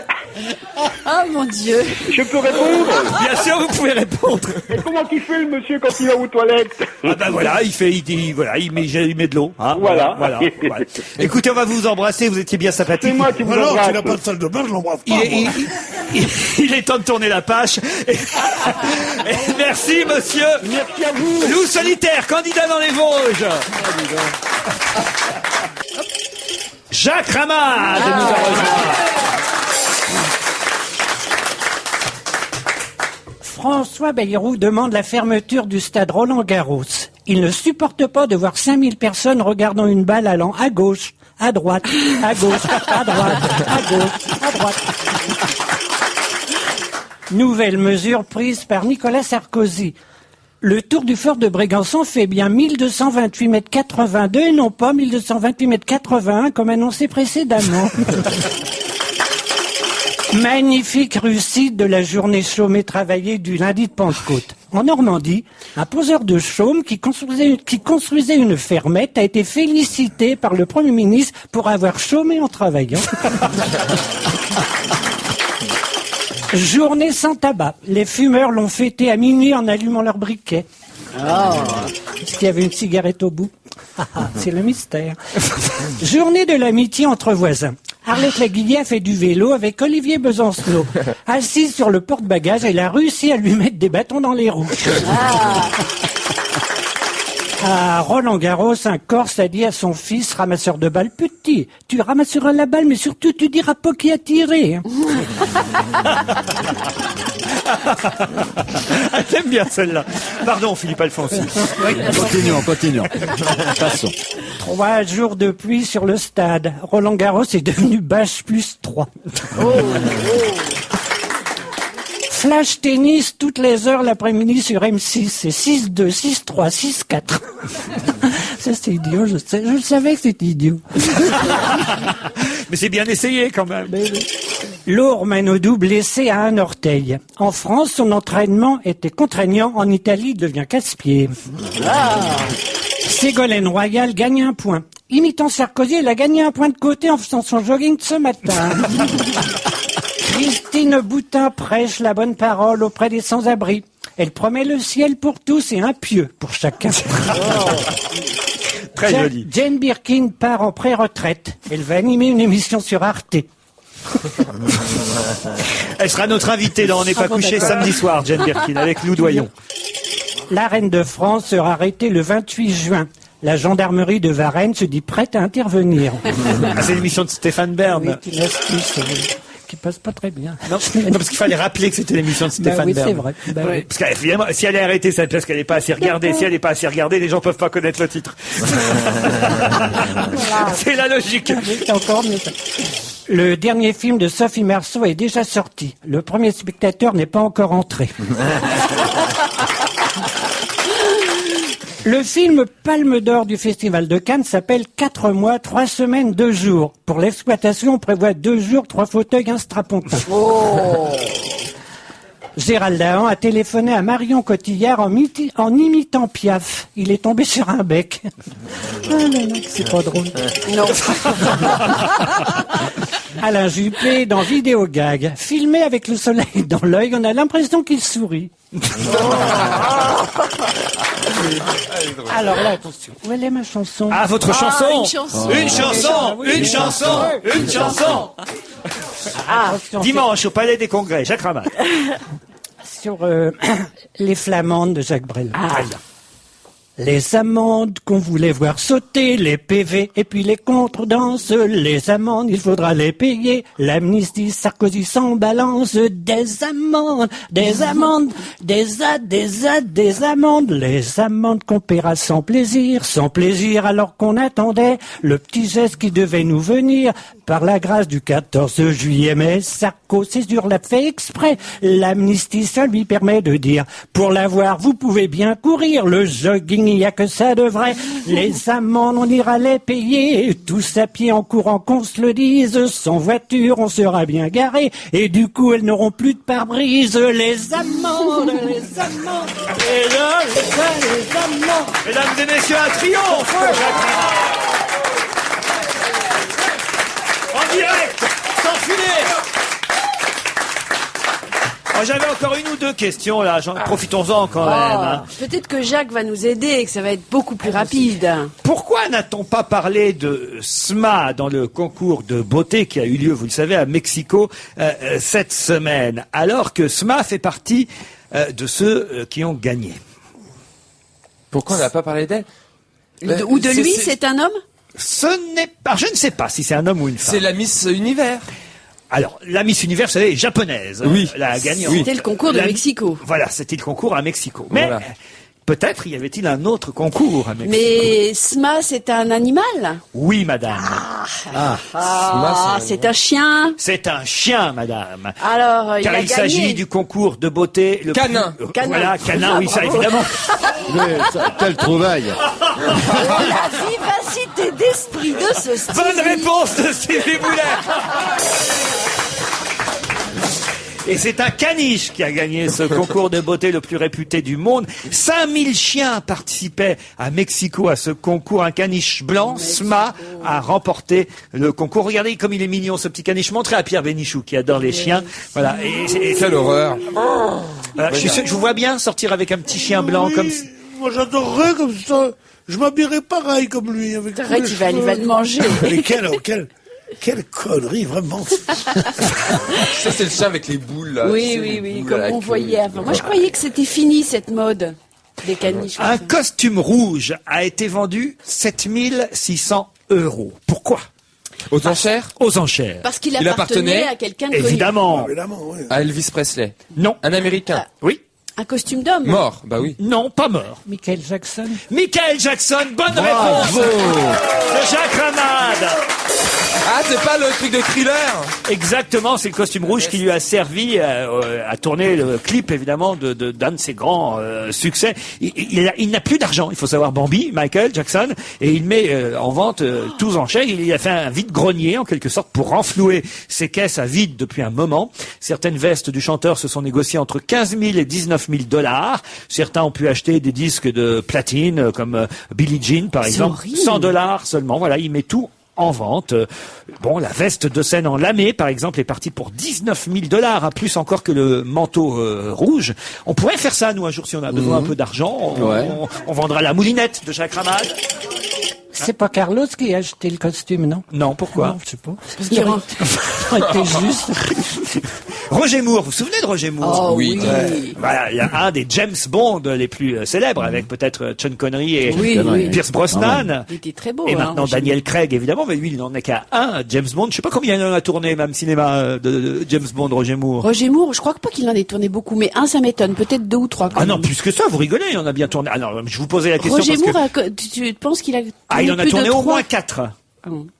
Oh mon Dieu. Je peux répondre? Bien sûr, vous pouvez répondre. Et comment il fait le monsieur quand il va aux toilettes? Ah ben voilà, il met de l'eau. Hein, Voilà. voilà. Écoutez, on va vous embrasser, vous étiez bien sympathique. C'est moi qui vous Alors, embrasse. s'il n'a pas de salle de bain, je l'embrasse pas. Il est temps de tourner la page. Et merci, monsieur. Merci à vous. Loup solitaire, candidat dans les Vosges. Jacques Ramade nous a rejoint. François Bayrou demande la fermeture du stade Roland-Garros. Il ne supporte pas de voir 5000 personnes regardant une balle allant à gauche, à droite, à gauche, à droite, à gauche, à droite. Nouvelle mesure prise par Nicolas Sarkozy. Le tour du fort de Brégançon fait bien 1228 mètres 82 et non pas 1228 mètres 81 comme annoncé précédemment. Magnifique réussite de la journée chaume et travaillée du lundi de Pentecôte. En Normandie, un poseur de chaume qui construisait une fermette a été félicité par le Premier ministre pour avoir chômé en travaillant. Journée sans tabac. Les fumeurs l'ont fêté à minuit en allumant leur briquet. Est-ce qu'il y avait une cigarette au bout? C'est le mystère. Journée de l'amitié entre voisins. Arlette Laguillier a fait du vélo avec Olivier Besancenot. Assise sur le porte-bagages, elle a réussi à lui mettre des bâtons dans les roues. À Roland-Garros, un Corse a dit à son fils, ramasseur de balles, petit, tu ramasseras la balle, mais surtout tu diras pas qui a tiré. Hein. J'aime bien celle-là. Pardon, Philippe Alfonsi. Continuons. Passons. 3 jours de pluie sur le stade. Roland-Garros est devenu bâche plus 3. Flash tennis toutes les heures l'après-midi sur M6. C'est 6-2, 6-3, 6-4. Ça c'est idiot, je sais. Je le savais que c'était idiot. Mais c'est bien essayé quand même. Lourd Manodou blessé à un orteil. En France, son entraînement était contraignant. En Italie, il devient casse-pied. Ségolène Royal gagne un point. Imitant Sarkozy, elle a gagné un point de côté en faisant son jogging de ce matin. Christine Boutin prêche la bonne parole auprès des sans-abri. Elle promet le ciel pour tous et un pieu pour chacun. Très joli. Jane Birkin part en pré-retraite. Elle va animer une émission sur Arte. Elle sera notre invitée dans On n'est pas couché samedi soir, Jane Birkin, avec Lou Doyon. La reine de France sera arrêtée le 28 juin. La gendarmerie de Varennes se dit prête à intervenir. Ah, c'est l'émission de Stéphane Bern. Oui, c'est une astuce qui passe pas très bien. Non, parce qu'il fallait rappeler que c'était l'émission de Stéphane oui, Bern. c'est vrai. Bah, oui. Parce qu'évidemment, si elle est arrêtée, c'est parce qu'elle n'est pas assez regardée. Si elle n'est pas assez regardée, les gens peuvent pas connaître le titre. C'est la logique. C'est encore mieux ça. Le dernier film de Sophie Marceau est déjà sorti. Le premier spectateur n'est pas encore entré. Le film Palme d'Or du Festival de Cannes s'appelle 4 mois, 3 semaines, 2 jours. Pour l'exploitation, on prévoit 2 jours, 3 fauteuils, un strapontin. Gérald Dahan a téléphoné à Marion Cotillard en imitant Piaf. Il est tombé sur un bec. Ah non, c'est pas drôle. Non. Alain Juppé dans Vidéo Gag. Filmé avec le soleil dans l'œil, on a l'impression qu'il sourit. Alors là, attention. Où elle est ma chanson? Ah, votre chanson. Une chanson. Une chanson. Une chanson. Une chanson. Dimanche au Palais des Congrès, Jacques Ramade. Sur les flamandes de Jacques Brel. Les amendes qu'on voulait voir sauter, les PV et puis les contredanses, les amendes, il faudra les payer. L'amnistie, Sarkozy s'en balance, des amendes, des amendes, des amendes, les amendes qu'on paiera sans plaisir alors qu'on attendait le petit geste qui devait nous venir par la grâce du 14 juillet. Mais Sarko, c'est sûr, l'a fait exprès. L'amnistie, ça lui permet de dire, pour l'avoir, vous pouvez bien courir, le jogging, il n'y a que ça de vrai. Les amendes, on ira les payer, tous à pied en courant qu'on se le dise, sans voiture, on sera bien garé, et du coup, elles n'auront plus de pare-brise. Les amendes, les amendes, les amendes. Mesdames et messieurs, un triomphe pour Jacques Ramade. En direct, sans filet. Oh, j'avais encore une ou deux questions là, profitons-en quand même. Hein. Peut-être que Jacques va nous aider et que ça va être beaucoup plus rapide. Pourquoi n'a-t-on pas parlé de SMA dans le concours de beauté qui a eu lieu, vous le savez, à Mexico cette semaine, alors que SMA fait partie de ceux qui ont gagné? Pourquoi on n'a pas parlé d'elle? Ou de lui, c'est un homme? Ce n'est pas, je ne sais pas si c'est un homme ou une femme. C'est la Miss Univers. Alors, la Miss Univers, vous savez, est japonaise. Oui. La gagnante. C'était le concours de Mexico. Voilà, c'était le concours à Mexico. Mais peut-être y avait-il un autre concours à Mexico. Mais SMA, c'est un animal? Oui, madame. C'est un chien? C'est un chien, madame. Alors, car il s'agit du concours de beauté. Le canin. Voilà, canin, oui, ça évidemment. Quelle trouvaille. La vivacité d'esprit de ce style. Bonne réponse de Stevie Boulet. Et c'est un caniche qui a gagné ce concours de beauté le plus réputé du monde. 5000 chiens participaient à Mexico à ce concours. Un caniche blanc, SMA, a remporté le concours. Regardez comme il est mignon, ce petit caniche. Montrez à Pierre Bénichou qui adore les chiens. Voilà. Et quelle horreur. Je vous vois bien sortir avec un petit chien blanc comme ça. Moi j'adorerais comme ça. Je m'habillerais pareil comme lui. Arrête, il va le manger. Mais quelle connerie, vraiment. Ça, c'est le chat avec les boules, là. Oui, comme on voyait avant. Moi, je croyais que c'était fini, cette mode des caniches. Un costume rouge a été vendu 7600 €. Pourquoi? Aux enchères? Aux enchères. Parce qu'il appartenait à quelqu'un de connu. Évidemment. Oui. À Elvis Presley? Non. Un Américain? Oui. Un costume d'homme? Mort? Bah oui. Non, pas mort. Michael Jackson. Michael Jackson, bonne réponse de Jacques Ramade. Ah, c'est pas le truc de Thriller? Exactement, c'est le costume rouge qui lui a servi à tourner le clip, évidemment, d'un de ses grands succès. Il n'a plus d'argent, il faut savoir, Bambi, Michael Jackson, et il met en vente tous enchères. Il a fait un vide-grenier, en quelque sorte, pour renflouer ses caisses à vide depuis un moment. Certaines vestes du chanteur se sont négociées entre 15 000 et 19 000 $. Certains ont pu acheter des disques de platine, comme Billie Jean, par exemple. Horrible. 100 $ seulement, voilà, il met tout en vente. Bon, la veste de scène en lamé, par exemple, est partie pour 19 000 $, plus encore que le manteau rouge. On pourrait faire ça, nous, un jour, si on a besoin un peu d'argent. On vendra la moulinette de Jacques Ramade. C'est pas Carlos qui a acheté le costume, non? Non, pourquoi? Non, je sais pas. Parce qu'il aurait été juste. Roger Moore, vous vous souvenez de Roger Moore? Oh, oui. Voilà, il y a un des James Bond les plus célèbres, avec peut-être Sean Connery et Pierce Brosnan. Il était très beau. Et maintenant Daniel Craig, évidemment, mais lui, il n'en est qu'à un, James Bond. Je sais pas combien il en a tourné, même cinéma, de James Bond, Roger Moore. Roger Moore, je crois pas qu'il en ait tourné beaucoup, mais un, ça m'étonne. Peut-être 2 ou 3. Ah non, plus que ça, vous rigolez, il en a bien tourné. Ah non, je vous posais la question Roger parce Moore, tu penses qu'il a tourné il en a plus tourné de au 3? moins 4.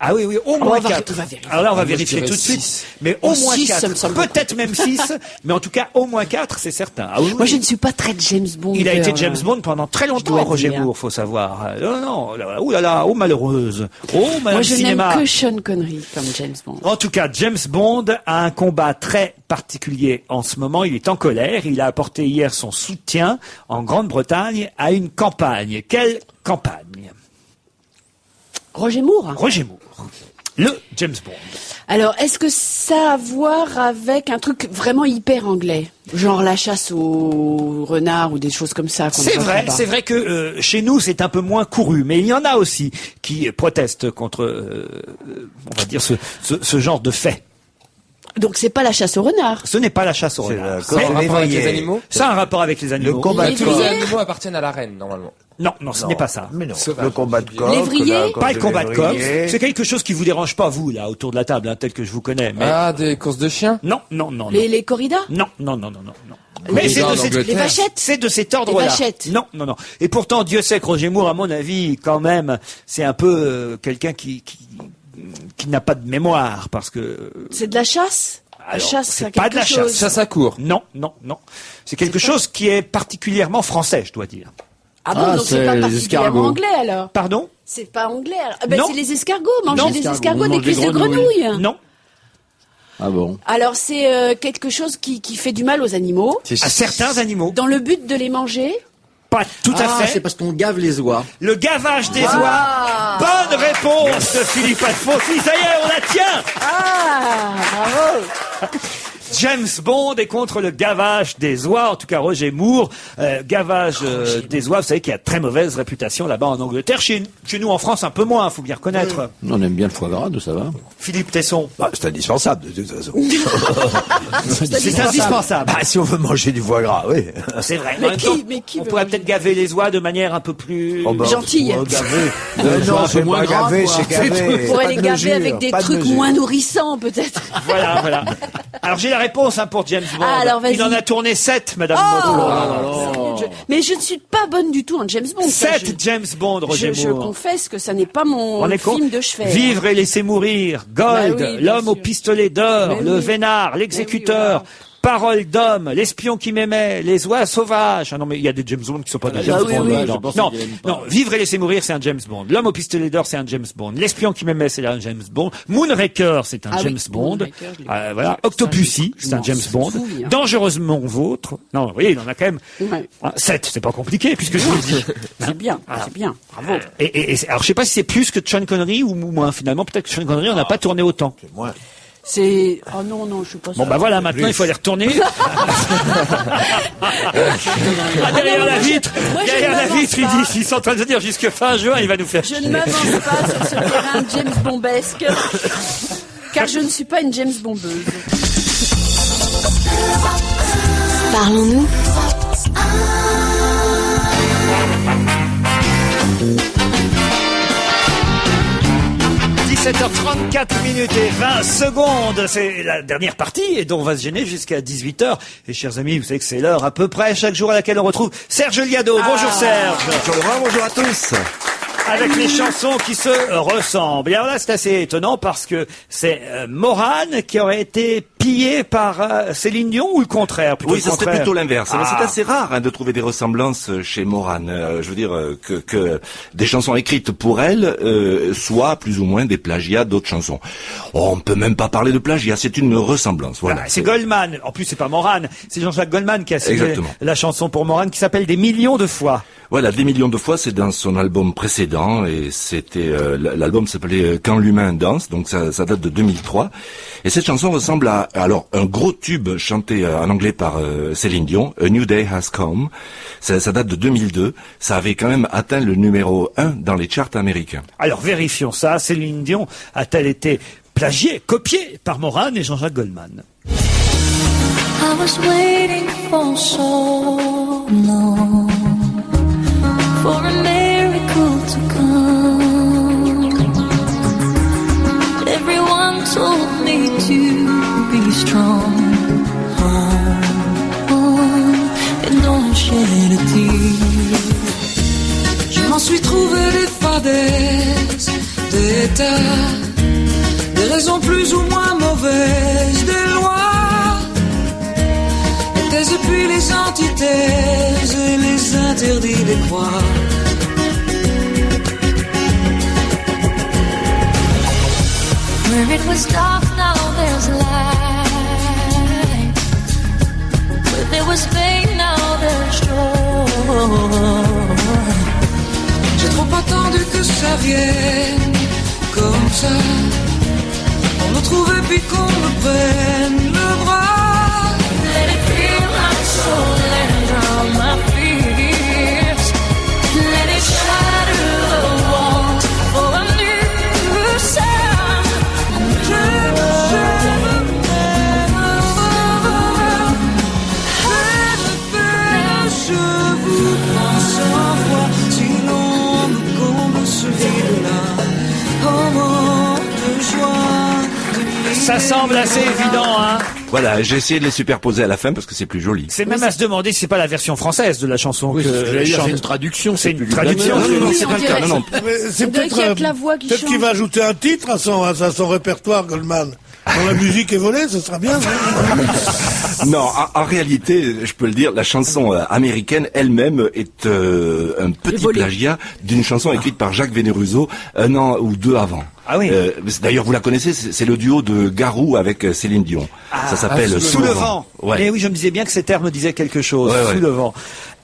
Ah oui, au moins 4. On va vérifier. Alors là, on va vérifier tout de suite. Mais au moins 6, 4. ça me semble Peut-être même 6, mais en tout cas, au moins 4, c'est certain. Ah oui, Moi, je ne suis pas très James Bond. Il a été James Bond pendant très longtemps, dois Roger dire. Moore, faut savoir. Non, oh là là, oh malheureuse. Oh, madame Moi, je n'aime cinéma. que Sean Connery comme James Bond. En tout cas, James Bond a un combat très particulier en ce moment. Il est en colère. Il a apporté hier son soutien en Grande-Bretagne à une campagne. Quelle campagne? Roger Moore. Roger Moore. Le James Bond. Alors, est-ce que ça a à voir avec un truc vraiment hyper anglais? Genre la chasse au renard ou des choses comme ça. qu'on C'est ne vrai, comprend pas. c'est vrai que chez nous c'est un peu moins couru, mais il y en a aussi qui protestent contre, on va dire ce genre de fait. Donc c'est pas la chasse au renard. Ce n'est pas la chasse au renard. Ça a un rapport avec les animaux? Ça a un rapport avec les animaux. Le combat de Tous les coq. animaux appartiennent à la reine, normalement. Non, ce n'est pas ça. Mais non. Sauvage. Le combat de coq. Lévrier Pas le combat de coq. lévrier. C'est quelque chose qui vous dérange pas, vous, là, autour de la table, tel que je vous connais. Mais Ah, des courses de chiens? non. Les corridas? Non. Mais c'est en de, cet, Angleterre. Les vachettes? c'est de cet ordre-là. Les vachettes. Non. Et pourtant, Dieu sait que Roger Moore, à mon avis, quand même, c'est un peu quelqu'un qui n'a pas de mémoire, parce que... C'est de la chasse? La Alors, chasse, c'est ça a pas quelque de la chose. chasse. Chasse à court. Non. C'est quelque chose qui est particulièrement français, je dois dire. Ah bon, Ah, donc c'est c'est pas les particulièrement escargots. anglais alors? Pardon? C'est pas anglais alors. Ah ben Non. c'est les escargots, manger Non. des Escargots, escargots, on des mange des cuisses de grenouilles. grenouille. Non. Ah bon? Alors c'est quelque chose qui fait du mal aux animaux, À certains animaux. dans le but de les manger. Pas tout à Ah, fait. c'est parce qu'on gave les oies. Le gavage des Ah. oies. Bonne réponse de Philippe Alfonsi. Ça y est, on la tient. Ah, bravo. James Bond est contre le gavage des oies. En tout cas, Roger Moore, gavage des oies. Vous savez qu'il y a très mauvaise réputation là-bas en Angleterre. Chez nous, en France, un peu moins, faut bien reconnaître. On aime bien le foie gras, ça va. Philippe Tesson. Bah, c'est indispensable, de toute façon. C'est indispensable. Bah, si on veut manger du foie gras, oui. C'est vrai. Mais En même temps, mais qui on veut pourrait manger peut-être gaver les oies de manière un peu plus... Oh, bah, Gentille. faut gaver. un Non, peu c'est moins pas gras, gaver, quoi. c'est gaver. On pourrait Pas les de gaver mesure, avec des pas de trucs mesure. moins nourrissants peut-être. Voilà. Alors j'ai la réponse pour James Bond. Ah, alors, vas-y. Il en a tourné 7, Madame Oh, Moreau. mais je ne suis pas bonne du tout en James Bond. ça, 7 James Bond, Roger je Moore. confesse que ça n'est pas mon On est con. film de chevet. Vivre et laisser mourir, Gold, Bah oui, bien L'homme au sûr. pistolet d'or, Mais Le oui. Vénard, L'exécuteur, Parole d'homme, L'espion qui m'aimait, Les oies sauvages. Ah non, mais il y a des James Bond qui sont pas des James oui, Bond. oui, non, je non, pense non, qu'il aime pas. non, Vivre et laisser mourir, c'est un James Bond. L'homme au pistolet d'or, c'est un James Bond. L'espion qui m'aimait, c'est un James Bond. Moonraker, c'est un Ah oui, James Bond. Moonraker, je l'ai vu. Voilà. Ça, Octopussy, je c'est un m'en James Bond. souviens. Dangereusement vôtre. Non, vous voyez, il en a quand même Ouais. 7. C'est pas compliqué, puisque je vous le dis. C'est bien, c'est bien. Bravo. Alors, je sais pas si c'est plus que Sean Connery ou moins. Finalement, peut-être que Sean Connery, on n'a pas tourné autant. Moi. C'est oh non je suis pas Bon, sûre. bah voilà, maintenant, il faut aller retourner. Derrière la vitre, Moi, je derrière ne la m'avance vitre, il pas. dit, ils sont en train de se dire jusque fin juin, il va nous faire Je chier. ne m'avance pas sur ce terrain James Bondesque, car je ne suis pas une James Bondeuse. Parlons-nous. 17h34 minutes et 20 secondes, c'est la dernière partie et dont on va se gêner jusqu'à 18h. Et chers amis, vous savez que c'est l'heure à peu près chaque jour à laquelle on retrouve Serge Liado. Bonjour Serge. Bonjour Laurent, bonjour à tous. Avec les chansons qui se ressemblent. Et alors là, c'est assez étonnant parce que c'est Morane qui aurait été pillé par Céline Dion ou le contraire plutôt Oui, le ça serait contraire. plutôt l'inverse. Mais Ah. c'est assez rare de trouver des ressemblances chez Morane. Je veux dire que des chansons écrites pour elle soient plus ou moins des plagiats d'autres chansons. Oh, on peut même pas parler de plagiat, c'est une ressemblance. Voilà. C'est Goldman. En plus, c'est pas Morane. C'est Jean-Jacques Goldman qui a signé Exactement. la chanson pour Morane qui s'appelle Des millions de fois. Voilà, des millions de fois, c'est dans son album précédent et c'était l'album s'appelait Quand l'humain danse, donc ça date de 2003. Et cette chanson ressemble à alors un gros tube chanté en anglais par Céline Dion, A New Day Has Come. Ça date de 2002. Ça avait quand même atteint le numéro 1 dans les charts américains. Alors vérifions ça. Céline Dion a-t-elle été plagiée, copiée par Morane et Jean-Jacques Goldman? I was waiting for so long for a miracle to come. Everyone told me to be strong. And don't shed a tear. Je m'en suis trouvé des fadaises, des état, des raisons plus ou moins mauvaises, des lois, les thèses et puis les antithèses, et les interdits, les croix. Where it was dark, now there's light. Where there was pain, now there's joy. J'ai trop attendu que ça vienne comme ça, qu'on me trouve et puis qu'on me prenne le bras. Let it feel like soul, let it drown my fears. Let it shatter the walls for a new sound. Je vous prends sans voix, si l'on me comble ce vide-là, oh mon de joie, de Ça semble assez évident, hein. Voilà, j'ai essayé de les superposer à la fin parce que c'est plus joli. C'est même à se demander si c'est pas la version française de la chanson Oui, que j'allais dire, chante. c'est une traduction. C'est une plus traduction. glamour. Non, c'est pas le cas. Non, non. C'est On dirait qu'il y a que la voix qui peut-être change. qu'il va ajouter un titre à son répertoire, Goldman. Quand la musique est volée, ce sera bien. Non, en réalité, je peux le dire, la chanson américaine elle-même est un petit plagiat d'une chanson écrite par Jacques Veneruso 1 an ou 2 avant. Ah oui. D'ailleurs, vous la connaissez, c'est le duo de Garou avec Céline Dion. Ça s'appelle Sous le vent. Ouais. Et oui, je me disais bien que ces termes disaient quelque chose. Ouais, ouais. Sous le vent.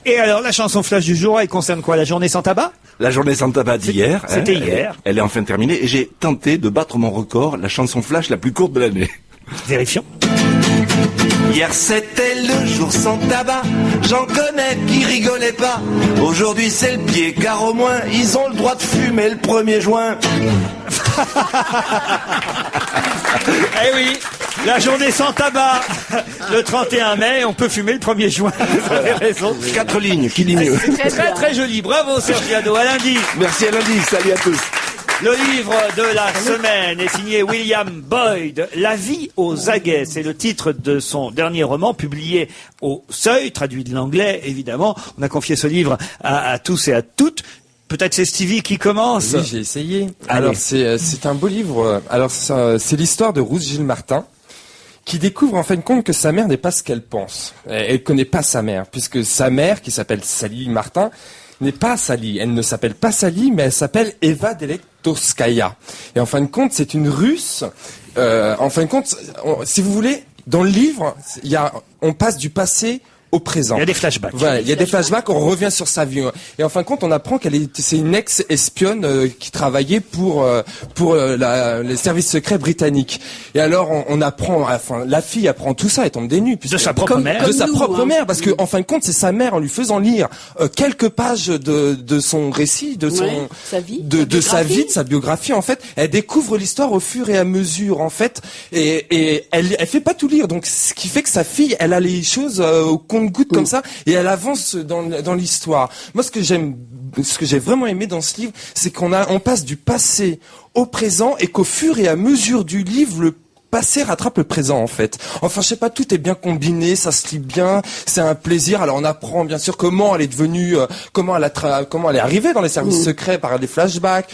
Et alors, la chanson flash du jour, elle concerne quoi? La journée sans tabac? La journée sans tabac d'hier. C'était hier. Elle est enfin terminée et j'ai tenté de battre mon record, la chanson flash la plus courte de l'année. Vérifions. Hier c'était le jour sans tabac, j'en connais qui rigolaient pas. Aujourd'hui c'est le pied car au moins ils ont le droit de fumer le 1er juin. Eh oui, la journée sans tabac, le 31 mai, on peut fumer le 1er juin. Vous avez raison. 4 lignes, qui dit mieux. C'est très très joli. Bravo Sergiano, à lundi. Merci à lundi, salut à tous. Le livre de la semaine est signé William Boyd, La vie aux aguets. C'est le titre de son dernier roman publié au Seuil, traduit de l'anglais évidemment. On a confié ce livre à tous et à toutes. Peut-être c'est Stevie qui commence. Oui, j'ai essayé. Allez. Alors c'est un beau livre. Alors c'est l'histoire de Ruth Gilles Martin, qui découvre en fin de compte que sa mère n'est pas ce qu'elle pense. Elle connaît pas sa mère, puisque sa mère, qui s'appelle Sally Martin, n'est pas Sally. Elle ne s'appelle pas Sally, mais elle s'appelle Eva Delektorskaya. Et en fin de compte, c'est une Russe. En fin de compte, si vous voulez, dans le livre, on passe du passé au présent. Il y a des flashbacks. Voilà, il y a des flashbacks, on revient sur sa vie. Et en fin de compte, on apprend c'est une ex-espionne qui travaillait pour les services secrets britanniques. Et alors, on apprend, la fille apprend tout ça, elle tombe des nues. De sa propre mère. De sa propre mère, parce que en fin de compte, c'est sa mère, en lui faisant lire quelques pages de son récit, de sa vie, de sa biographie, en fait. Elle découvre l'histoire au fur et à mesure, en fait. Et elle fait pas tout lire. Donc, ce qui fait que sa fille, elle a les choses au compte-gouttes comme ça, et elle avance dans l'histoire. Moi, ce que j'ai vraiment aimé dans ce livre, c'est on passe du passé au présent, et qu'au fur et à mesure du livre, le passé rattrape le présent, en fait. Enfin, je sais pas, tout est bien combiné, ça se lit bien, c'est un plaisir. Alors, on apprend bien sûr comment elle est devenue, comment elle est arrivée dans les services secrets par des flashbacks,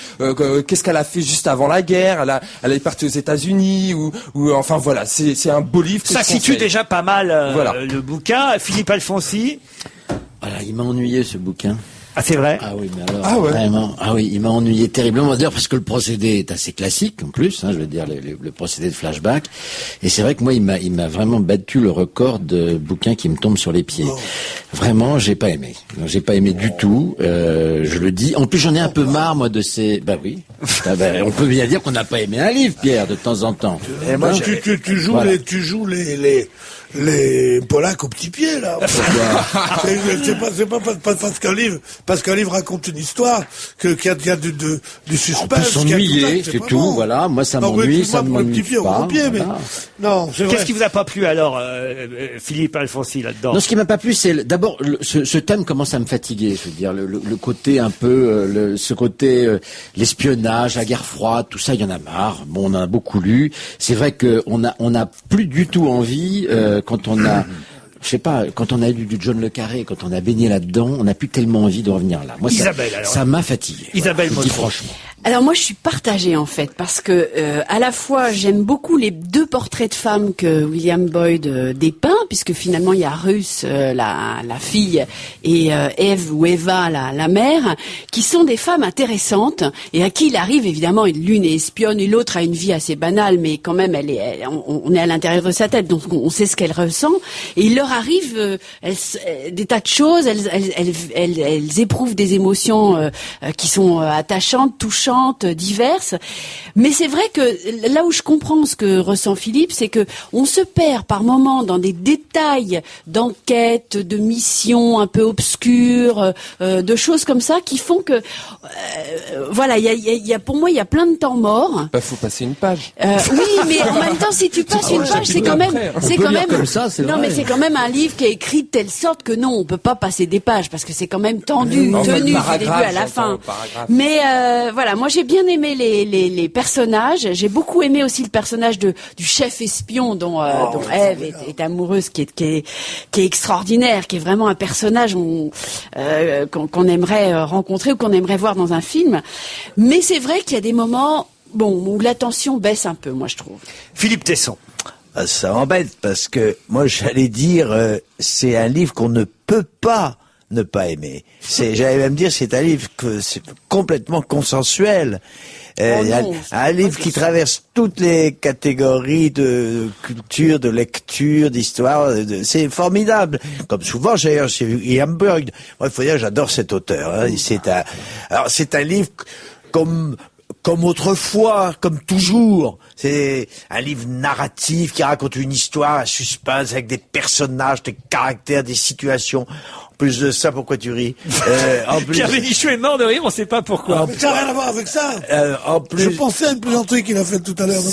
qu'est-ce qu'elle a fait juste avant la guerre, elle est partie aux États-Unis, ou enfin voilà, c'est un beau livre. Ça situe déjà pas mal le bouquin. Philippe Alfonsi. Voilà, il m'a ennuyé ce bouquin. Ah, c'est vrai? Ah oui, mais alors, vraiment, ah oui, il m'a ennuyé terriblement. D'ailleurs, parce que le procédé est assez classique, en plus, je veux dire, le procédé de flashback. Et c'est vrai que moi, il m'a vraiment battu le record de bouquins qui me tombent sur les pieds. Vraiment, j'ai pas aimé. J'ai pas aimé du tout, je le dis. En plus, j'en ai un peu marre, moi, de ces, oui. On peut bien dire qu'on n'a pas aimé un livre, Pierre, de temps en temps. Et moi, tu joues les Polacs au petit pied, là. C'est pas parce qu'un livre raconte une histoire qu'il y a du suspense. On peut s'ennuyer, c'est tout, bon. voilà. Moi, ça m'ennuie, ça m'ennuie pas. Non, c'est vrai. Qu'est-ce qui vous a pas plu, alors, Philippe Alfonsi, là-dedans? Non, ce qui m'a pas plu, c'est d'abord, ce thème commence à me fatiguer, je veux dire, le côté un peu, ce côté, l'espionnage, la guerre froide, tout ça, il y en a marre. Bon, on en a beaucoup lu. C'est vrai qu'on a plus du tout envie, quand on a, je sais pas, quand on a lu du John le Carré, quand on a baigné là-dedans, on n'a plus tellement envie de revenir là. Moi, Isabelle, alors. Ça m'a fatigué. Isabelle, voilà, je vous dis franchement. Alors moi je suis partagée en fait parce que à la fois j'aime beaucoup les deux portraits de femmes que William Boyd dépeint, puisque finalement il y a Ruth la fille et Eve ou Eva la mère, qui sont des femmes intéressantes et à qui il arrive évidemment, l'une est espionne et l'autre a une vie assez banale, mais quand même on est à l'intérieur de sa tête, donc on sait ce qu'elle ressent, et il leur arrive des tas de choses, elles éprouvent des émotions qui sont attachantes, touchantes, diverses, mais c'est vrai que là où je comprends ce que ressent Philippe, c'est que on se perd par moments dans des détails d'enquête, de missions un peu obscures, de choses comme ça qui font que voilà, il y a pour moi il y a plein de temps mort. Bah, faut passer une page. Oui, mais en même temps, si tu passes une page, c'est quand même, comme ça, c'est non, vrai. mais c'est quand même un livre qui est écrit de telle sorte que non, on peut pas passer des pages parce que c'est quand même tendu, tenu du début à la fin. Mais voilà, moi j'ai bien aimé les personnages. J'ai beaucoup aimé aussi le personnage du chef espion dont Ève est amoureuse, qui est extraordinaire, qui est vraiment un personnage qu'on aimerait rencontrer ou qu'on aimerait voir dans un film. Mais c'est vrai qu'il y a des moments où la tension baisse un peu, moi je trouve. Philippe Tesson. Ça m'embête parce que moi j'allais dire c'est un livre qu'on ne peut pas ne pas aimer. J'allais même dire c'est un livre que c'est complètement consensuel. Un livre qui traverse toutes les catégories de culture, de lecture, d'histoire. C'est formidable. Comme souvent, d'ailleurs, chez William Boyd. Moi, il faut dire que j'adore cet auteur. Hein. C'est un livre comme autrefois, comme toujours. C'est un livre narratif qui raconte une histoire, un suspense avec des personnages, des caractères, des situations. En plus de ça, pourquoi tu ris Pierre Bénichou est mort de rire, on ne sait pas pourquoi. Mais ça n'a rien à voir avec ça. En plus, je pensais à une plaisanterie qu'il a faite tout à l'heure.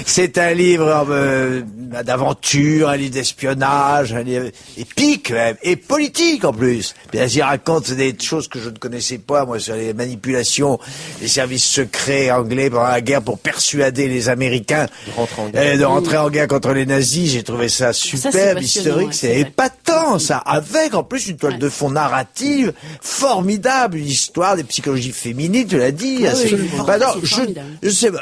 C'est un livre d'aventure, un livre d'espionnage, un livre épique même, et politique en plus. Bien, il raconte des choses que je ne connaissais pas, moi, sur les manipulations des services secrets anglais pendant la guerre pour persuader les Américains de rentrer en guerre contre les nazis. J'ai trouvé ça superbe, historique, c'est épatant, ça. Avec en plus une toile de fond narrative formidable, une histoire des psychologies féminines, tu l'as dit. Je sais pas,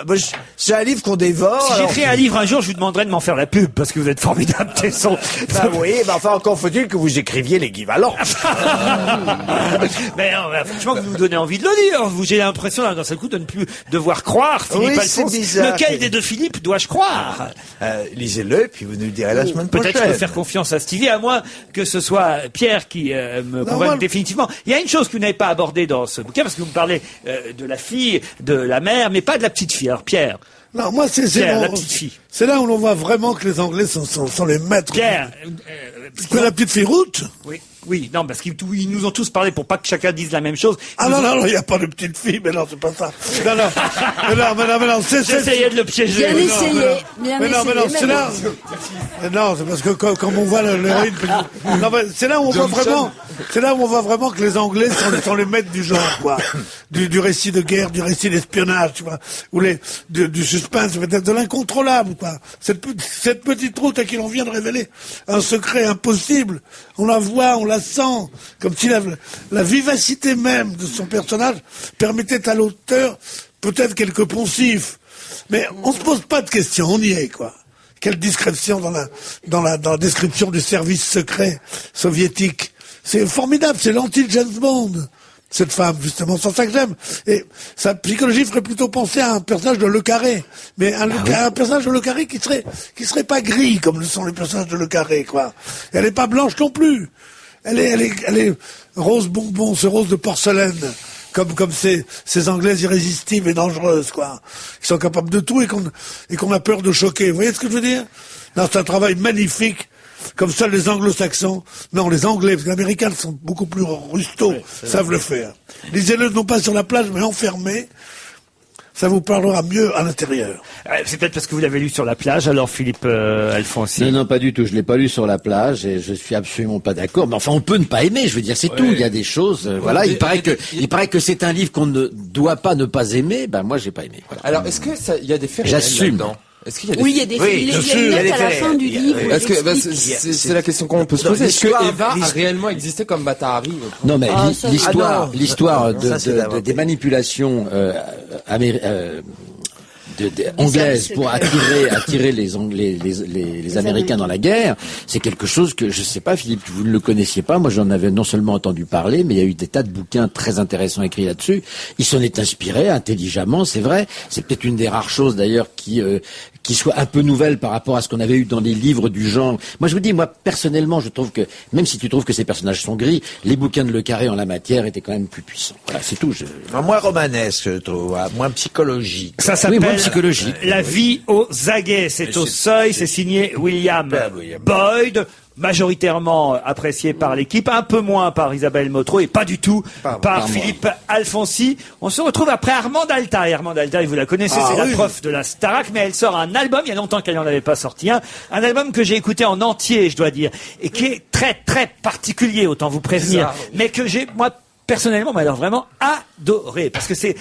c'est un livre qu'on dévore. Si j'écris un livre un jour, je vous demanderai de m'en faire la pub parce que vous êtes formidable, Tesson. Oui, enfin encore faut-il que vous écriviez l'équivalent. Mais non, franchement, vous nous donnez envie de le lire. J'ai l'impression d'un seul coup de ne plus devoir croire Philippe Alphonse. Lequel des deux Philippe dois-je croire Lisez-le, puis vous nous le direz la semaine prochaine. Peut-être je peux faire confiance à Stevie, à moins que ce soit Pierre qui me convainc définitivement. Il y a une chose que vous n'avez pas abordée dans ce bouquin, parce que vous me parlez de la fille, de la mère, mais pas de la petite fille. Alors Pierre. Non, moi c'est la petite fille. C'est là où l'on voit vraiment que les Anglais sont les maîtres. Pierre. La petite fille Ruth. Oui, non, parce qu'ils nous ont tous parlé pour pas que chacun dise la même chose. Non, il n'y a pas de petite fille, mais non, c'est pas ça. Non, j'essayais de le piéger. Bien essayé. Mais non, c'est là. Non, c'est parce que comme on voit l'héroïne. Non, mais c'est là où on voit vraiment. C'est là où on voit vraiment que les Anglais sont les maîtres du genre, quoi. Du récit de guerre, du récit d'espionnage, tu vois. Ou du suspense, peut-être de l'incontrôlable, quoi. Cette petite route à qui l'on vient de révéler un secret impossible. On la voit, on la sent, comme si la vivacité même de son personnage permettait à l'auteur peut-être quelques poncifs. Mais on se pose pas de questions, on y est, quoi. Quelle discrétion dans la description du service secret soviétique. C'est formidable, c'est l'anti-James Bond, cette femme, justement, c'est ça que j'aime. Et sa psychologie ferait plutôt penser à un personnage de Le Carré. Mais un personnage de Le Carré qui serait pas gris, comme le sont les personnages de Le Carré, quoi. Et elle est pas blanche non plus. Elle est rose bonbon, ce rose de porcelaine. Comme ces Anglaises irrésistibles et dangereuses, quoi. Qui sont capables de tout et qu'on a peur de choquer. Vous voyez ce que je veux dire? Non, c'est un travail magnifique. Comme seuls les anglo-saxons, non, les anglais, parce que les américains sont beaucoup plus rustaux, savent le faire. Lisez-le non pas sur la plage, mais enfermés. Ça vous parlera mieux à l'intérieur. C'est peut-être parce que vous l'avez lu sur la plage, alors Philippe Alphonse. Non, pas du tout. Je l'ai pas lu sur la plage et je suis absolument pas d'accord. Mais enfin, on peut ne pas aimer. Je veux dire, c'est tout. Il y a des choses. Voilà. Il paraît que c'est un livre qu'on ne doit pas ne pas aimer. Ben moi, j'ai pas aimé. Voilà. Alors, est-ce que il y a des faits réels J'assume. là-dedans? Est-ce qu'il y a des... Oui, il y a des il y a une note à la fin du livre. où Est-ce il que explique. c'est la question qu'on peut se poser. Est-ce que Eva a réellement existé comme Batari? Non, mais Ah, l'histoire non. Ça, c'est d'inventer. des manipulations anglaises pour attirer les Américains dans la guerre, c'est quelque chose que, je sais pas, Philippe, vous ne le connaissiez pas. Moi, j'en avais non seulement entendu parler, mais il y a eu des tas de bouquins très intéressants écrits là-dessus. Il s'en est inspiré intelligemment, c'est vrai. C'est peut-être une des rares choses, d'ailleurs, qui soit un peu nouvelle par rapport à ce qu'on avait eu dans les livres du genre. Moi, je vous dis, personnellement, je trouve que, même si tu trouves que ces personnages sont gris, les bouquins de Le Carré en la matière étaient quand même plus puissants. Voilà, c'est tout. Moins romanesque, je trouve, moins psychologique. Ça s'appelle moins psychologique. La vie aux aguets. C'est au seuil, c'est signé William Boyd. Majoritairement apprécié par l'équipe, un peu moins par Isabelle Motro et pas du tout par Philippe Alfonsi. On se retrouve après Armande Altaï. Armande Altaï, vous la connaissez, c'est la prof de la Starac, mais elle sort un album, il y a longtemps qu'elle n'en avait pas sorti un album que j'ai écouté en entier, je dois dire, et qui est très très particulier, autant vous prévenir, mais que j'ai, moi, personnellement, mais alors vraiment adoré, parce que c'est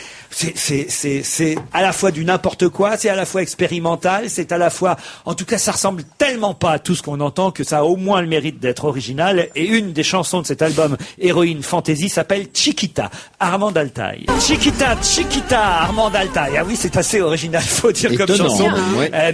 à la fois du n'importe quoi, c'est à la fois expérimental, c'est à la fois, en tout cas, ça ressemble tellement pas à tout ce qu'on entend que ça a au moins le mérite d'être original. Et une des chansons de cet album Héroïne Fantasy s'appelle Chiquita, Armande Altaï. Chiquita, Chiquita, Armande Altaï. Ah oui, c'est assez original, faut dire. Étonnant, comme chanson.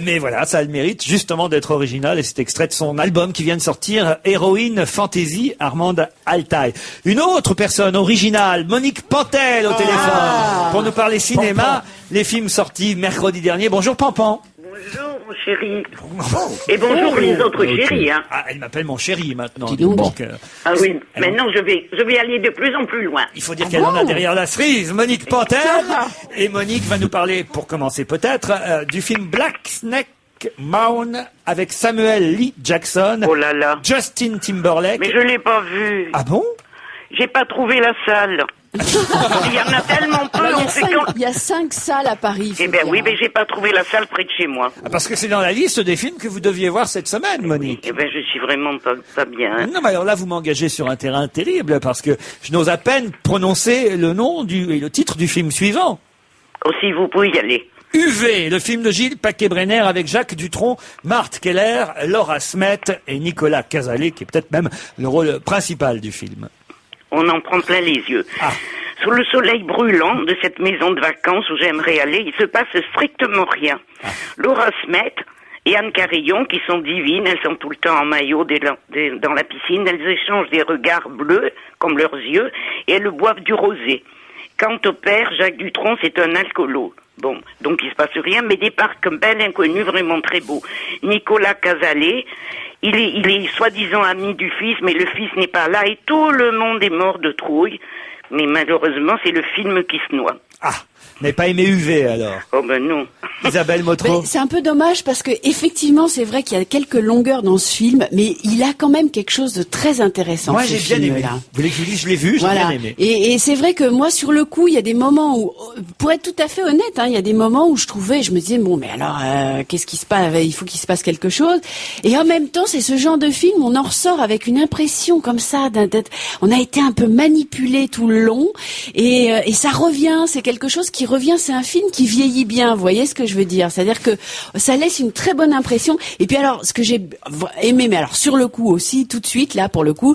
Mais voilà, ça a le mérite justement d'être original, et c'est extrait de son album qui vient de sortir, Héroïne Fantasy, Armande Altaï. Une autre personne originale, Monique Pantel au téléphone, pour nous parler cinéma, les films sortis mercredi dernier. Bonjour Pampan. Bonjour mon chéri. Et bonjour les autres chéris. Hein. Ah, elle m'appelle mon chéri maintenant. Donc, ah oui, maintenant je vais aller de plus en plus loin. Il faut dire qu'elle en a derrière la cerise, Monique Pantel. Et Monique va nous parler, pour commencer peut-être, du film Black Snake Mountain avec Samuel L. Jackson. Oh là là. Justin Timberlake. Mais je l'ai pas vu. Ah bon? J'ai pas trouvé la salle. Il y en a tellement peu. Il y a 5 salles à Paris. Eh ben oui, mais j'ai pas trouvé la salle près de chez moi. Ah, parce que c'est dans la liste des films que vous deviez voir cette semaine, Monique. Eh ben je suis vraiment pas bien. Hein. Non, mais alors là, vous m'engagez sur un terrain terrible, parce que je n'ose à peine prononcer le nom et le titre du film suivant. Aussi, vous pouvez y aller. UV, le film de Gilles Paquet-Brenner avec Jacques Dutronc, Marthe Keller, Laura Smet et Nicolas Cazalet, qui est peut-être même le rôle principal du film. On en prend plein les yeux. Sous le soleil brûlant de cette maison de vacances où j'aimerais aller, il se passe strictement rien. Laura Smet et Anne Carillon, qui sont divines, elles sont tout le temps en maillot dans la piscine, elles échangent des regards bleus, comme leurs yeux, et elles boivent du rosé. Quant au père, Jacques Dutronc, c'est un alcoolo. Bon, donc il se passe rien, mais débarque comme bel inconnu, vraiment très beau. Nicolas Cazalet, il est soi-disant ami du fils, mais le fils n'est pas là, et tout le monde est mort de trouille. Mais malheureusement, c'est le film qui se noie. Ah, n'avez pas aimé UV alors? Oh ben non. Isabelle Motro. C'est un peu dommage parce que effectivement, c'est vrai qu'il y a quelques longueurs dans ce film, mais il a quand même quelque chose de très intéressant. Moi, j'ai bien aimé. Vous voulez que je vous dise, je l'ai vu, j'ai bien aimé. Et c'est vrai que moi, sur le coup, il y a des moments où, pour être tout à fait honnête, il y a des moments où je me disais, bon, mais alors, qu'est-ce qui se passe? Il faut qu'il se passe quelque chose. Et en même temps, c'est ce genre de film, on en ressort avec une impression comme ça, on a été un peu manipulé tout le long, et ça revient. C'est quelque chose qui revient. C'est un film qui vieillit bien. Vous voyez ce que je veux dire? C'est-à-dire que ça laisse une très bonne impression. Et puis alors, ce que j'ai aimé, mais alors sur le coup aussi, tout de suite, là, pour le coup,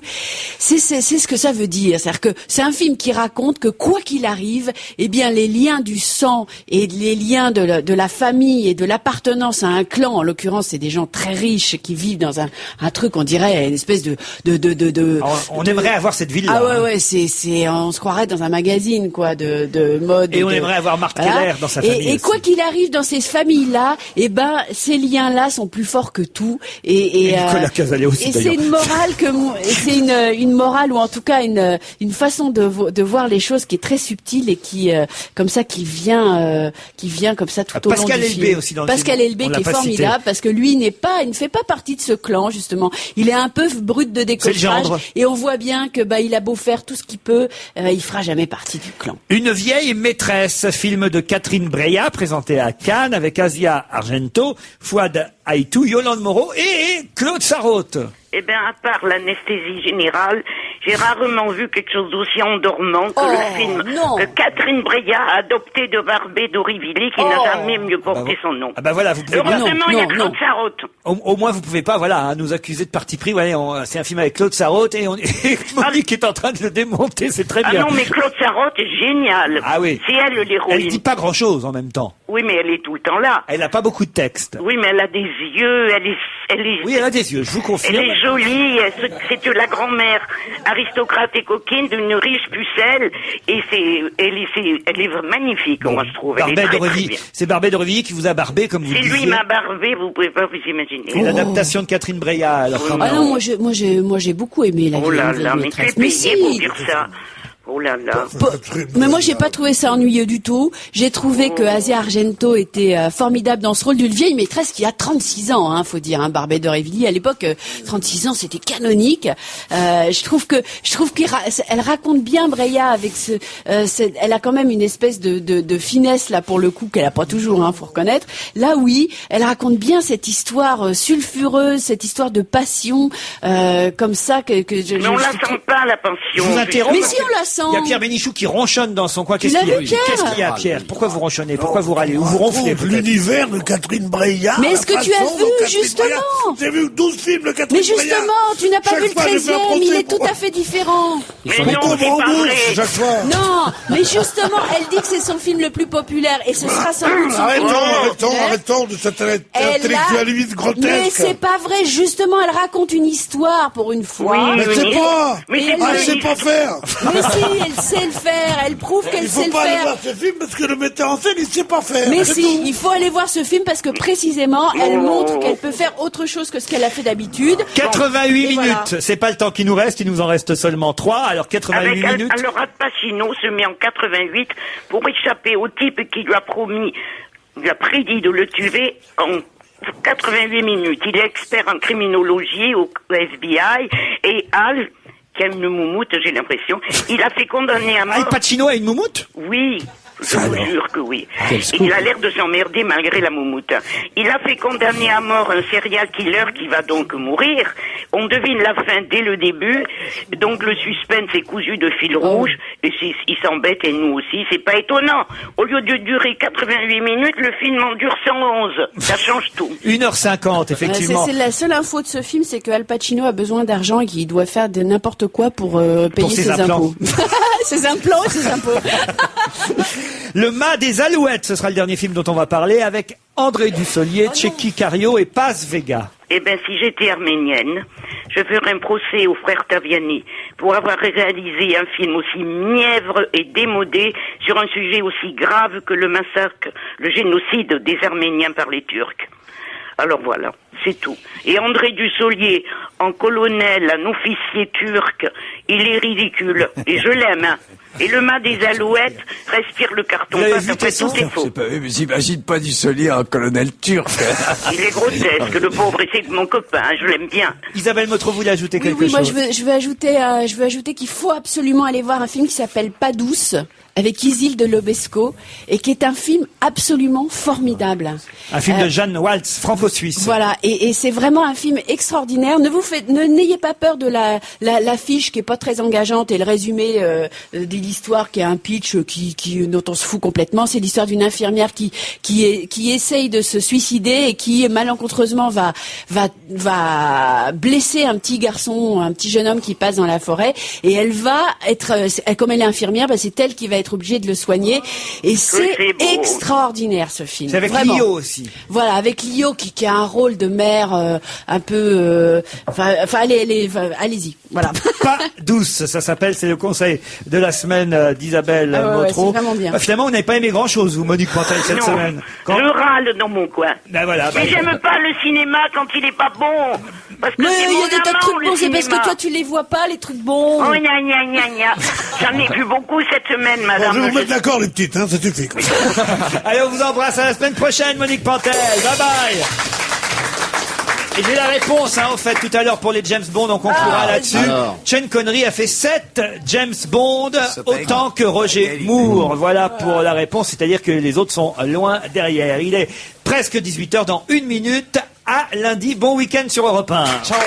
c'est ce que ça veut dire. C'est-à-dire que c'est un film qui raconte que quoi qu'il arrive, eh bien, les liens du sang et les liens de la famille et de l'appartenance à un clan, en l'occurrence, c'est des gens très riches qui vivent dans un truc, on dirait, une espèce de on aimerait avoir cette ville-là. Ah ouais, on se croirait dans un magazine, quoi, de mode. Et on aimerait avoir Marthe Keller dans sa famille. Et quoi qu'il arrive dans ces familles-là, eh ben, ces liens-là sont plus forts que tout. Et Nicolas Cazalet aussi, et c'est une morale c'est une morale, ou en tout cas une façon de voir les choses qui est très subtile et qui comme ça qui vient comme ça tout au long du film. Pascal Elbé aussi dans le film. Pascal Elbé qui est formidable parce que lui il ne fait pas partie de ce clan justement. Il est un peu brut de décoffrage et on voit bien que il a beau faire tout ce qu'il peut, il fera jamais partie du clan. Une vieille maîtresse, film de Catherine Breillat présenté à Cannes avec Asia Argento, Fouad Aïtou, Yolande Moreau et Claude Sarraute. Eh bien, à part l'anesthésie générale, J'ai rarement vu quelque chose d'aussi endormant que le film que Catherine Breillat a adopté de Barbé d'Aurevilly, qui n'a jamais mieux porté son nom. Ah bah voilà, vous pouvez Heureusement, il y a Claude Sarraute. Au moins, vous pouvez pas, nous accuser de parti pris. Voyez, c'est un film avec Claude Sarraute et Monique est en train de le démonter, c'est très bien. Ah non, mais Claude Sarraute est géniale. Ah oui. C'est elle l'héroïne. Elle dit pas grand-chose en même temps. Oui, mais elle est tout le temps là. Elle a pas beaucoup de texte. Oui, mais elle a des yeux, elle est... Oui, elle a des yeux, je vous confirme. Elle est jolie, c'est la grand-mère aristocrate et coquine d'une riche pucelle, et elle est magnifique, moi je trouve. Elle est très, très bien. C'est Barbé d'Aurevilly qui vous a barbé, comme vous le disiez. C'est lui m'a barbé, vous pouvez pas vous imaginer. Et l'adaptation de Catherine Breillat, alors quand même. Ah non, moi j'ai beaucoup aimé la Oh là là, mais tu es payé pour dire ça. Oh là là. Mais moi, j'ai pas trouvé ça ennuyeux du tout. J'ai trouvé que Asia Argento était formidable dans ce rôle d'une vieille maîtresse qui a 36 ans, faut dire, Barbé d'Aurevilly. À l'époque, 36 ans, c'était canonique. Je trouve qu'elle raconte bien Breillat avec elle a quand même une espèce de finesse là pour le coup qu'elle a pas toujours, faut reconnaître. Là, oui, elle raconte bien cette histoire sulfureuse, cette histoire de passion, comme ça que mais on la sent pas, la passion. Je vous interromps. Mais si on la sent. Il y a Pierre Bénichou qui ronchonne dans son coin. Qu'est-ce qu'il y a, Pierre? Pourquoi vous ronchonnez? Pourquoi vous râlez? Ou vous ronflez? L'univers de Catherine Breillat. Mais est-ce que tu as vu, justement? J'ai vu 12 films de Catherine Breillat. Mais justement, tu n'as pas vu le 13e, il est tout à fait différent. Mais non, c'est pas vrai. Chaque fois. Non, mais justement, elle dit que c'est son film le plus populaire, et ce sera sans doute son film le plus populaire. Arrêtons de cet intellectualisme grotesque. Mais c'est pas vrai, justement, elle raconte une histoire pour une fois. Oui, mais c'est pas. Elle sait pas faire. Mais si, elle sait le faire, elle prouve qu'elle sait le Il faut pas aller faire. voir ce film parce que le metteur en scène, il sait pas faire. Mais si, il faut aller voir ce film parce que précisément, elle montre qu'elle peut faire autre chose que ce qu'elle a fait d'habitude. 88 Et minutes, voilà. c'est pas le temps qui nous reste, il nous en reste seulement 3, alors 88 minutes. Alors Al Pacino se met en 88 pour échapper au type qui lui a prédit de le tuer en 88 minutes. Il est expert en criminologie au FBI et Al, qui a une moumoute, j'ai l'impression, il a fait condamner à mort... Al Pacino a une moumoute? Oui. Je vous jure que oui. Il a l'air de s'emmerder malgré la moumoute. Il a fait condamner à mort un serial killer qui va donc mourir. On devine la fin dès le début. Donc le suspense est cousu de fil rouge. Et il s'embête et nous aussi. C'est pas étonnant. Au lieu de durer 88 minutes, le film en dure 111. Ça change tout. 1h50, effectivement. C'est la seule info de ce film, c'est que Al Pacino a besoin d'argent et qu'il doit faire de n'importe quoi pour payer ses impôts. Ses implants et ses impôts. Le Mât des Alouettes, ce sera le dernier film dont on va parler avec André Dussolier, Tchéky Cario et Paz Vega. Eh ben, si j'étais arménienne, je ferais un procès aux frères Taviani pour avoir réalisé un film aussi mièvre et démodé sur un sujet aussi grave que le massacre, le génocide des Arméniens par les Turcs. Alors voilà, c'est tout. Et André Dussolier, en colonel, un officier turc, il est ridicule. Et je l'aime, Et le Mât des Alouettes respire le carton. Après tout, c'est faux. Mais j'imagine pas Dussolier en colonel turc. Il est grotesque, le pauvre, et c'est mon copain, je l'aime bien. Isabelle Motro voulait ajouter quelque Oui, moi chose. je veux ajouter qu'il faut absolument aller voir un film qui s'appelle Pas douce, avec Isilde Lobesco, et qui est un film absolument formidable. Un film de Jeanne Waltz, franco-suisse. Voilà, et c'est vraiment un film extraordinaire. N'ayez pas peur de l'affiche qui est pas très engageante et le résumé de l'histoire qui est un pitch dont on se fout complètement. C'est l'histoire d'une infirmière qui essaye de se suicider et qui malencontreusement va blesser un petit garçon, un petit jeune homme qui passe dans la forêt, et elle va être, comme elle est infirmière, c'est elle qui va être obligée de le soigner, et c'est extraordinaire ce film. C'est avec Vraiment. Lio aussi. Voilà, avec Lio qui a un rôle de mère un peu. Allez-y, voilà. Pas douce, ça s'appelle, c'est le conseil de la semaine d'Isabelle Motro. c'est vraiment bien. Finalement, vous n'avez pas aimé grand-chose, vous, Monique Pantel, cette semaine. Je râle dans mon coin. Ben voilà. Mais j'aime pas le cinéma quand il est pas bon. Parce que Mais c'est il y mon a des tas de amant, trucs le bons, c'est parce cinéma. que toi tu les vois pas, les trucs bons. Oh, gna gna gna gna. J'en ai vu beaucoup cette semaine, Bon, madame. je vais vous mettre d'accord, les petites, hein, ça suffit. Allez, on vous embrasse à la semaine prochaine, Monique Pantel. Bye bye. Et j'ai la réponse, en fait, tout à l'heure pour les James Bond, on conclura là-dessus. Sean Connery a fait 7 James Bond, autant que Roger Moore. Voilà pour la réponse, c'est-à-dire que les autres sont loin derrière. Il est presque 18h dans 1 minute. À lundi, bon week-end sur Europe 1. Ciao.